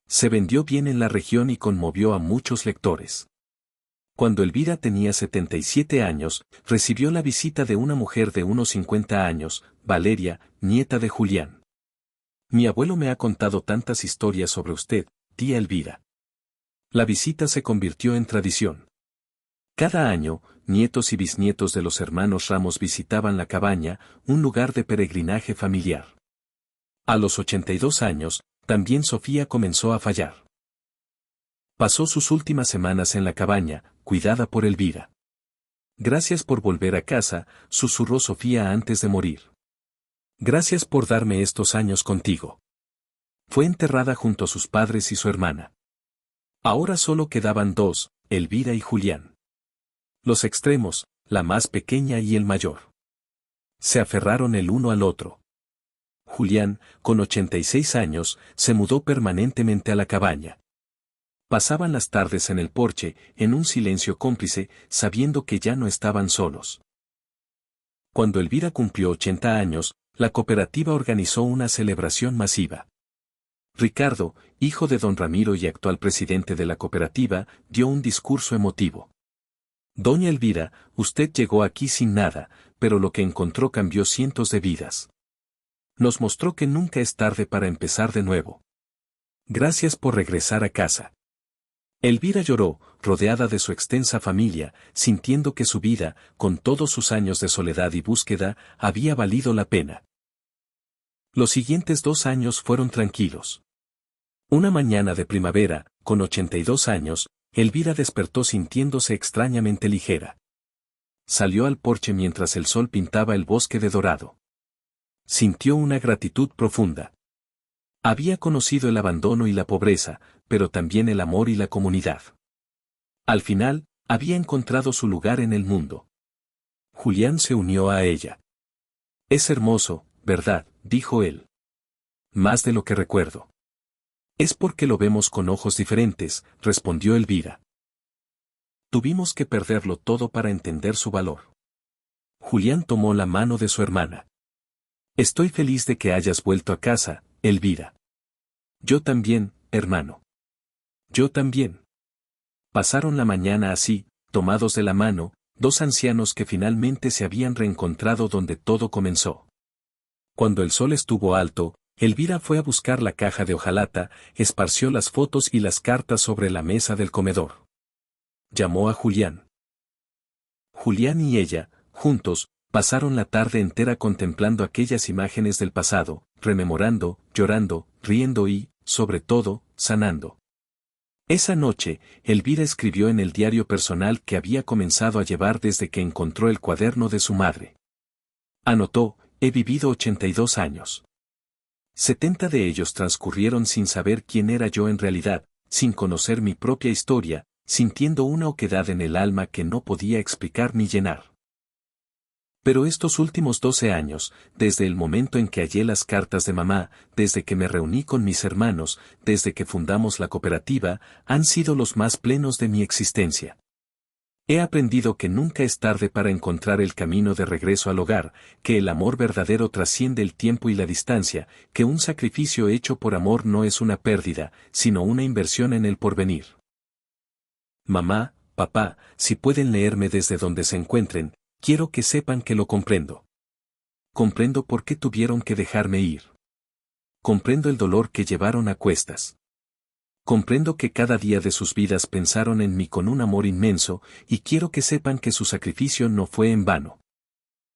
A: Se vendió bien en la región y conmovió a muchos lectores. Cuando Elvira tenía 77 años, recibió la visita de una mujer de unos 50 años, Valeria, nieta de Julián. Mi abuelo me ha contado tantas historias sobre usted, tía Elvira. La visita se convirtió en tradición. Cada año, nietos y bisnietos de los hermanos Ramos visitaban la cabaña, un lugar de peregrinaje familiar. A los 82 años, también Sofía comenzó a fallar. Pasó sus últimas semanas en la cabaña, cuidada por Elvira. Gracias por volver a casa, susurró Sofía antes de morir. Gracias por darme estos años contigo. Fue enterrada junto a sus padres y su hermana. Ahora solo quedaban 2, Elvira y Julián. Los extremos, la más pequeña y el mayor. Se aferraron el uno al otro. Julián, con 86 años, se mudó permanentemente a la cabaña. Pasaban las tardes en el porche, en un silencio cómplice, sabiendo que ya no estaban solos. Cuando Elvira cumplió 80 años, la cooperativa organizó una celebración masiva. Ricardo, hijo de don Ramiro y actual presidente de la cooperativa, dio un discurso emotivo. Doña Elvira, usted llegó aquí sin nada, pero lo que encontró cambió cientos de vidas. Nos mostró que nunca es tarde para empezar de nuevo. Gracias por regresar a casa. Elvira lloró, rodeada de su extensa familia, sintiendo que su vida, con todos sus años de soledad y búsqueda, había valido la pena. Los siguientes 2 años fueron tranquilos. Una mañana de primavera, con 82 años, Elvira despertó sintiéndose extrañamente ligera. Salió al porche mientras el sol pintaba el bosque de dorado. Sintió una gratitud profunda. Había conocido el abandono y la pobreza, pero también el amor y la comunidad. Al final, había encontrado su lugar en el mundo. Julián se unió a ella. Es hermoso, ¿verdad?, dijo él. Más de lo que recuerdo. Es porque lo vemos con ojos diferentes, respondió Elvira. Tuvimos que perderlo todo para entender su valor. Julián tomó la mano de su hermana. Estoy feliz de que hayas vuelto a casa, Elvira. Yo también, hermano. Yo también. Pasaron la mañana así, tomados de la mano, dos ancianos que finalmente se habían reencontrado donde todo comenzó. Cuando el sol estuvo alto, Elvira fue a buscar la caja de hojalata, esparció las fotos y las cartas sobre la mesa del comedor. Llamó a Julián. Julián y ella, juntos, pasaron la tarde entera contemplando aquellas imágenes del pasado, rememorando, llorando, riendo y, sobre todo, sanando. Esa noche, Elvira escribió en el diario personal que había comenzado a llevar desde que encontró el cuaderno de su madre. Anotó: he vivido 82 años. 70 de ellos transcurrieron sin saber quién era yo en realidad, sin conocer mi propia historia, sintiendo una oquedad en el alma que no podía explicar ni llenar. Pero estos últimos 12 años, desde el momento en que hallé las cartas de mamá, desde que me reuní con mis hermanos, desde que fundamos la cooperativa, han sido los más plenos de mi existencia. He aprendido que nunca es tarde para encontrar el camino de regreso al hogar, que el amor verdadero trasciende el tiempo y la distancia, que un sacrificio hecho por amor no es una pérdida, sino una inversión en el porvenir. Mamá, papá, si pueden leerme desde donde se encuentren, quiero que sepan que lo comprendo. Comprendo por qué tuvieron que dejarme ir. Comprendo el dolor que llevaron a cuestas. Comprendo que cada día de sus vidas pensaron en mí con un amor inmenso, y quiero que sepan que su sacrificio no fue en vano.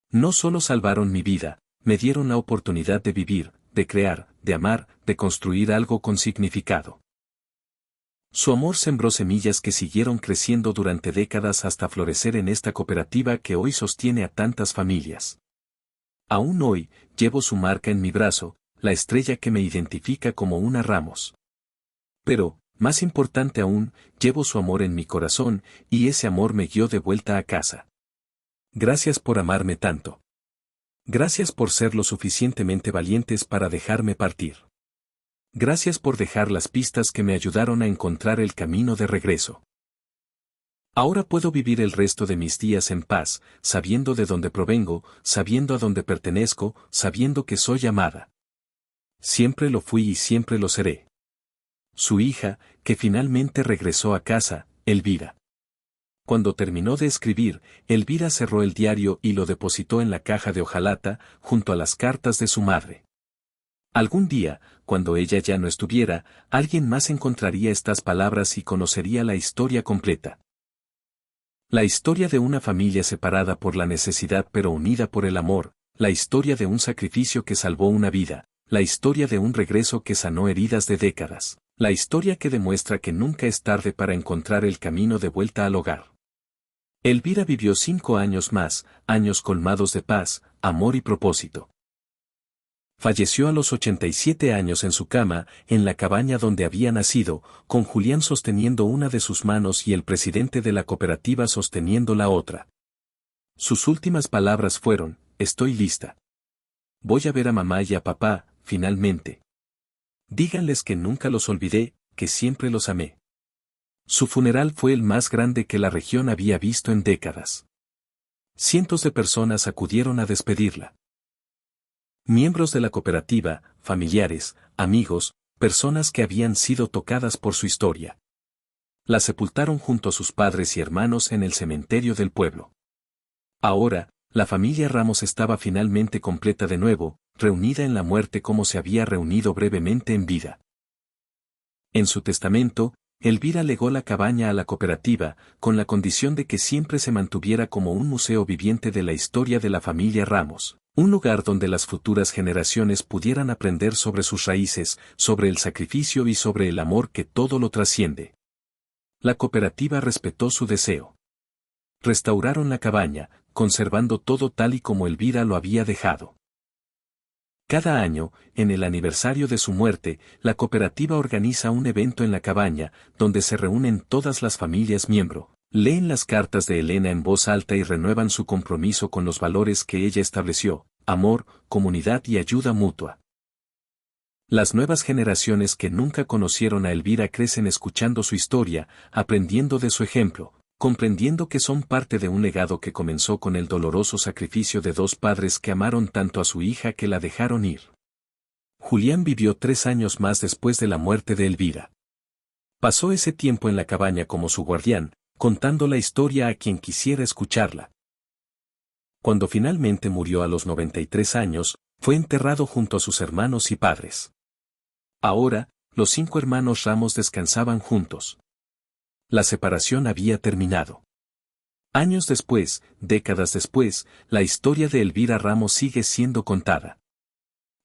A: No solo salvaron mi vida, me dieron la oportunidad de vivir, de crear, de amar, de construir algo con significado. Su amor sembró semillas que siguieron creciendo durante décadas hasta florecer en esta cooperativa que hoy sostiene a tantas familias. Aún hoy, llevo su marca en mi brazo, la estrella que me identifica como una Ramos. Pero, más importante aún, llevo su amor en mi corazón, y ese amor me guió de vuelta a casa. Gracias por amarme tanto. Gracias por ser lo suficientemente valientes para dejarme partir. Gracias por dejar las pistas que me ayudaron a encontrar el camino de regreso. Ahora puedo vivir el resto de mis días en paz, sabiendo de dónde provengo, sabiendo a dónde pertenezco, sabiendo que soy amada. Siempre lo fui y siempre lo seré. Su hija, que finalmente regresó a casa, Elvira. Cuando terminó de escribir, Elvira cerró el diario y lo depositó en la caja de hojalata, junto a las cartas de su madre. Algún día, cuando ella ya no estuviera, alguien más encontraría estas palabras y conocería la historia completa. La historia de una familia separada por la necesidad pero unida por el amor, la historia de un sacrificio que salvó una vida, la historia de un regreso que sanó heridas de décadas, la historia que demuestra que nunca es tarde para encontrar el camino de vuelta al hogar. Elvira vivió 5 años más, años colmados de paz, amor y propósito. Falleció a los 87 años en su cama, en la cabaña donde había nacido, con Julián sosteniendo una de sus manos y el presidente de la cooperativa sosteniendo la otra. Sus últimas palabras fueron: estoy lista. Voy a ver a mamá y a papá, finalmente. Díganles que nunca los olvidé, que siempre los amé. Su funeral fue el más grande que la región había visto en décadas. Cientos de personas acudieron a despedirla. Miembros de la cooperativa, familiares, amigos, personas que habían sido tocadas por su historia. La sepultaron junto a sus padres y hermanos en el cementerio del pueblo. Ahora, la familia Ramos estaba finalmente completa de nuevo, reunida en la muerte como se había reunido brevemente en vida. En su testamento, Elvira legó la cabaña a la cooperativa, con la condición de que siempre se mantuviera como un museo viviente de la historia de la familia Ramos. Un lugar donde las futuras generaciones pudieran aprender sobre sus raíces, sobre el sacrificio y sobre el amor que todo lo trasciende. La cooperativa respetó su deseo. Restauraron la cabaña, conservando todo tal y como Elvira lo había dejado. Cada año, en el aniversario de su muerte, la cooperativa organiza un evento en la cabaña, donde se reúnen todas las familias miembro. Leen las cartas de Elena en voz alta y renuevan su compromiso con los valores que ella estableció: amor, comunidad y ayuda mutua. Las nuevas generaciones que nunca conocieron a Elvira crecen escuchando su historia, aprendiendo de su ejemplo, comprendiendo que son parte de un legado que comenzó con el doloroso sacrificio de dos padres que amaron tanto a su hija que la dejaron ir. Julián vivió 3 años más después de la muerte de Elvira. Pasó ese tiempo en la cabaña como su guardián, contando la historia a quien quisiera escucharla. Cuando finalmente murió a los 93 años, fue enterrado junto a sus hermanos y padres. Ahora, los 5 hermanos Ramos descansaban juntos. La separación había terminado. Años después, décadas después, la historia de Elvira Ramos sigue siendo contada.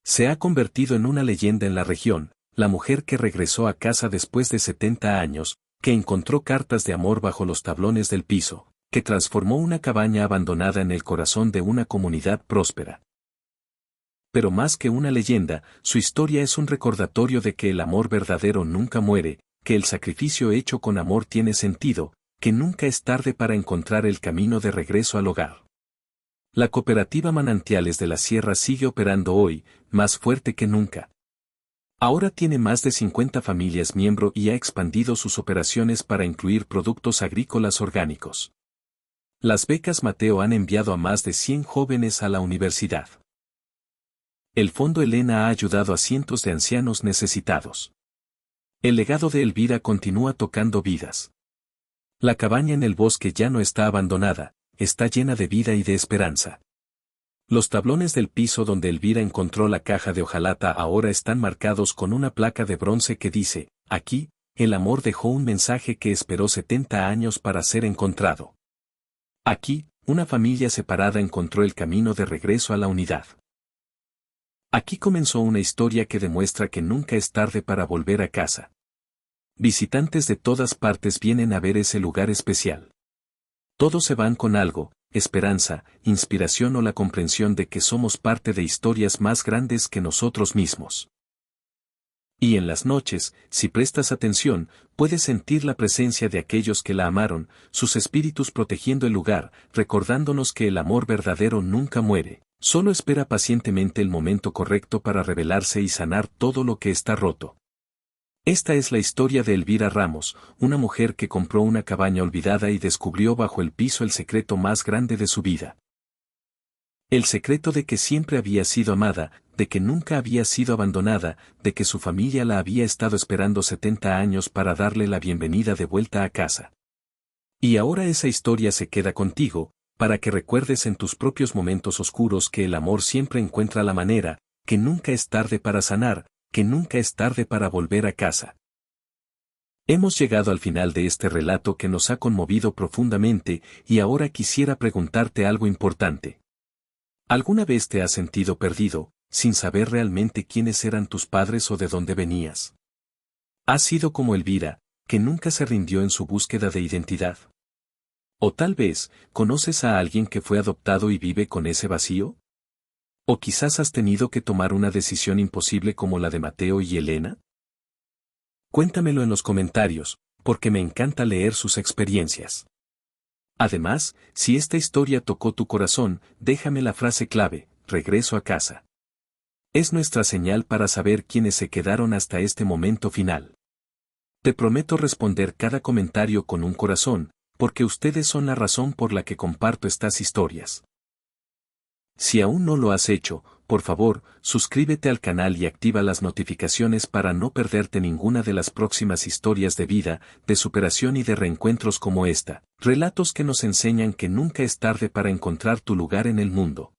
A: Se ha convertido en una leyenda en la región, la mujer que regresó a casa después de 70 años, que encontró cartas de amor bajo los tablones del piso, que transformó una cabaña abandonada en el corazón de una comunidad próspera. Pero más que una leyenda, su historia es un recordatorio de que el amor verdadero nunca muere, que el sacrificio hecho con amor tiene sentido, que nunca es tarde para encontrar el camino de regreso al hogar. La cooperativa Manantiales de la Sierra sigue operando hoy, más fuerte que nunca. Ahora tiene más de 50 familias miembro y ha expandido sus operaciones para incluir productos agrícolas orgánicos. Las becas Mateo han enviado a más de 100 jóvenes a la universidad. El Fondo Elena ha ayudado a cientos de ancianos necesitados. El legado de Elvira continúa tocando vidas. La cabaña en el bosque ya no está abandonada, está llena de vida y de esperanza. Los tablones del piso donde Elvira encontró la caja de hojalata ahora están marcados con una placa de bronce que dice, aquí, el amor dejó un mensaje que esperó 70 años para ser encontrado. Aquí, una familia separada encontró el camino de regreso a la unidad. Aquí comenzó una historia que demuestra que nunca es tarde para volver a casa. Visitantes de todas partes vienen a ver ese lugar especial. Todos se van con algo, esperanza, inspiración o la comprensión de que somos parte de historias más grandes que nosotros mismos. Y en las noches, si prestas atención, puedes sentir la presencia de aquellos que la amaron, sus espíritus protegiendo el lugar, recordándonos que el amor verdadero nunca muere, solo espera pacientemente el momento correcto para revelarse y sanar todo lo que está roto. Esta es la historia de Elvira Ramos, una mujer que compró una cabaña olvidada y descubrió bajo el piso el secreto más grande de su vida. El secreto de que siempre había sido amada, de que nunca había sido abandonada, de que su familia la había estado esperando 70 años para darle la bienvenida de vuelta a casa. Y ahora esa historia se queda contigo, para que recuerdes en tus propios momentos oscuros que el amor siempre encuentra la manera, que nunca es tarde para sanar, que nunca es tarde para volver a casa. Hemos llegado al final de este relato que nos ha conmovido profundamente y ahora quisiera preguntarte algo importante. ¿Alguna vez te has sentido perdido, sin saber realmente quiénes eran tus padres o de dónde venías? ¿Has sido como Elvira, que nunca se rindió en su búsqueda de identidad? ¿O tal vez, conoces a alguien que fue adoptado y vive con ese vacío? ¿O quizás has tenido que tomar una decisión imposible como la de Mateo y Elena? Cuéntamelo en los comentarios, porque me encanta leer sus experiencias. Además, si esta historia tocó tu corazón, déjame la frase clave, regreso a casa. Es nuestra señal para saber quiénes se quedaron hasta este momento final. Te prometo responder cada comentario con un corazón, porque ustedes son la razón por la que comparto estas historias. Si aún no lo has hecho, por favor, suscríbete al canal y activa las notificaciones para no perderte ninguna de las próximas historias de vida, de superación y de reencuentros como esta, relatos que nos enseñan que nunca es tarde para encontrar tu lugar en el mundo.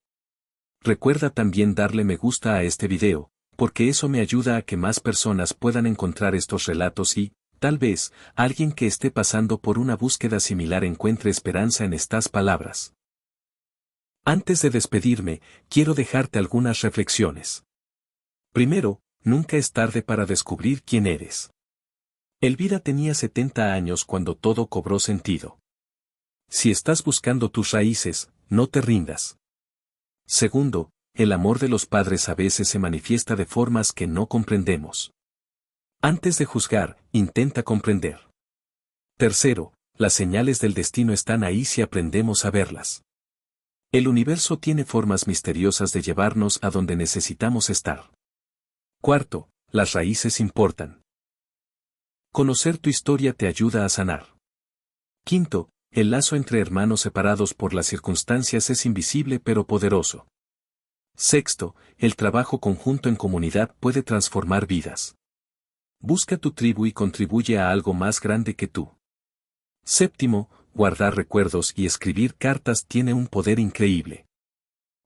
A: Recuerda también darle me gusta a este video, porque eso me ayuda a que más personas puedan encontrar estos relatos y, tal vez, alguien que esté pasando por una búsqueda similar encuentre esperanza en estas palabras. Antes de despedirme, quiero dejarte algunas reflexiones. Primero, nunca es tarde para descubrir quién eres. Elvira tenía 70 años cuando todo cobró sentido. Si estás buscando tus raíces, no te rindas. Segundo, el amor de los padres a veces se manifiesta de formas que no comprendemos. Antes de juzgar, intenta comprender. Tercero, las señales del destino están ahí si aprendemos a verlas. El universo tiene formas misteriosas de llevarnos a donde necesitamos estar. Cuarto, las raíces importan. Conocer tu historia te ayuda a sanar. Quinto, el lazo entre hermanos separados por las circunstancias es invisible pero poderoso. Sexto, el trabajo conjunto en comunidad puede transformar vidas. Busca tu tribu y contribuye a algo más grande que tú. Séptimo, guardar recuerdos y escribir cartas tiene un poder increíble.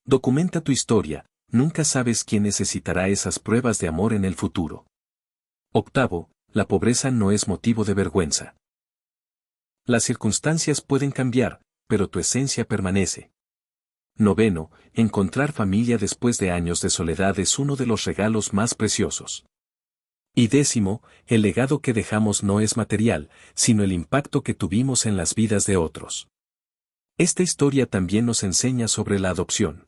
A: Documenta tu historia, nunca sabes quién necesitará esas pruebas de amor en el futuro. Octavo, la pobreza no es motivo de vergüenza. Las circunstancias pueden cambiar, pero tu esencia permanece. Noveno, encontrar familia después de años de soledad es uno de los regalos más preciosos. Y décimo, el legado que dejamos no es material, sino el impacto que tuvimos en las vidas de otros. Esta historia también nos enseña sobre la adopción.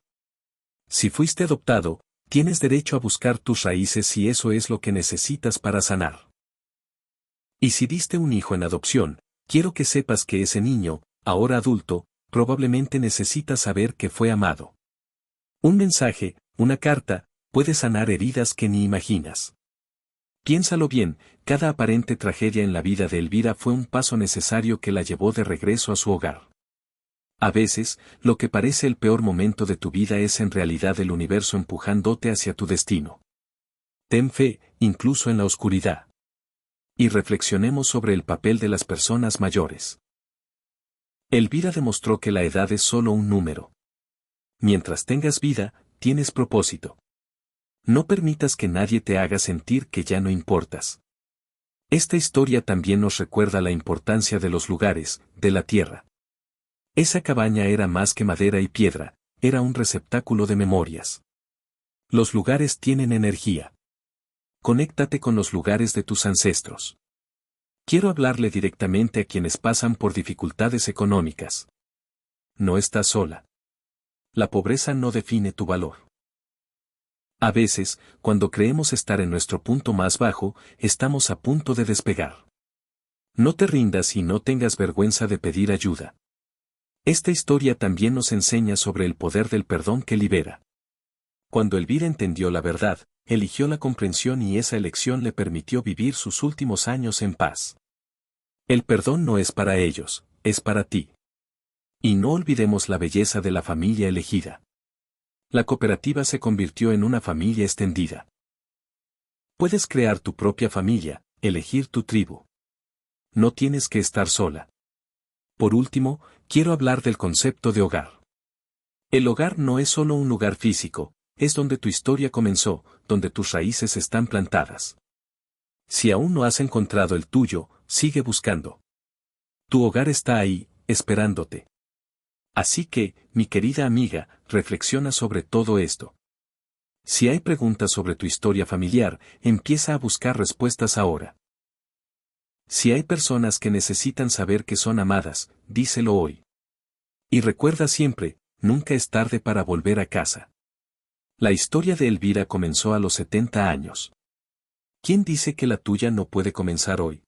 A: Si fuiste adoptado, tienes derecho a buscar tus raíces si eso es lo que necesitas para sanar. Y si diste un hijo en adopción, quiero que sepas que ese niño, ahora adulto, probablemente necesita saber que fue amado. Un mensaje, una carta, puede sanar heridas que ni imaginas. Piénsalo bien, cada aparente tragedia en la vida de Elvira fue un paso necesario que la llevó de regreso a su hogar. A veces, lo que parece el peor momento de tu vida es en realidad el universo empujándote hacia tu destino. Ten fe, incluso en la oscuridad. Y reflexionemos sobre el papel de las personas mayores. Elvira demostró que la edad es solo un número. Mientras tengas vida, tienes propósito. No permitas que nadie te haga sentir que ya no importas. Esta historia también nos recuerda la importancia de los lugares, de la tierra. Esa cabaña era más que madera y piedra, era un receptáculo de memorias. Los lugares tienen energía. Conéctate con los lugares de tus ancestros. Quiero hablarle directamente a quienes pasan por dificultades económicas. No estás sola. La pobreza no define tu valor. A veces, cuando creemos estar en nuestro punto más bajo, estamos a punto de despegar. No te rindas y no tengas vergüenza de pedir ayuda. Esta historia también nos enseña sobre el poder del perdón que libera. Cuando Elvira entendió la verdad, eligió la comprensión y esa elección le permitió vivir sus últimos años en paz. El perdón no es para ellos, es para ti. Y no olvidemos la belleza de la familia elegida. La cooperativa se convirtió en una familia extendida. Puedes crear tu propia familia, elegir tu tribu. No tienes que estar sola. Por último, quiero hablar del concepto de hogar. El hogar no es solo un lugar físico, es donde tu historia comenzó, donde tus raíces están plantadas. Si aún no has encontrado el tuyo, sigue buscando. Tu hogar está ahí, esperándote. Así que, mi querida amiga, reflexiona sobre todo esto. Si hay preguntas sobre tu historia familiar, empieza a buscar respuestas ahora. Si hay personas que necesitan saber que son amadas, díselo hoy. Y recuerda siempre, nunca es tarde para volver a casa. La historia de Elvira comenzó a los 70 años. ¿Quién dice que la tuya no puede comenzar hoy?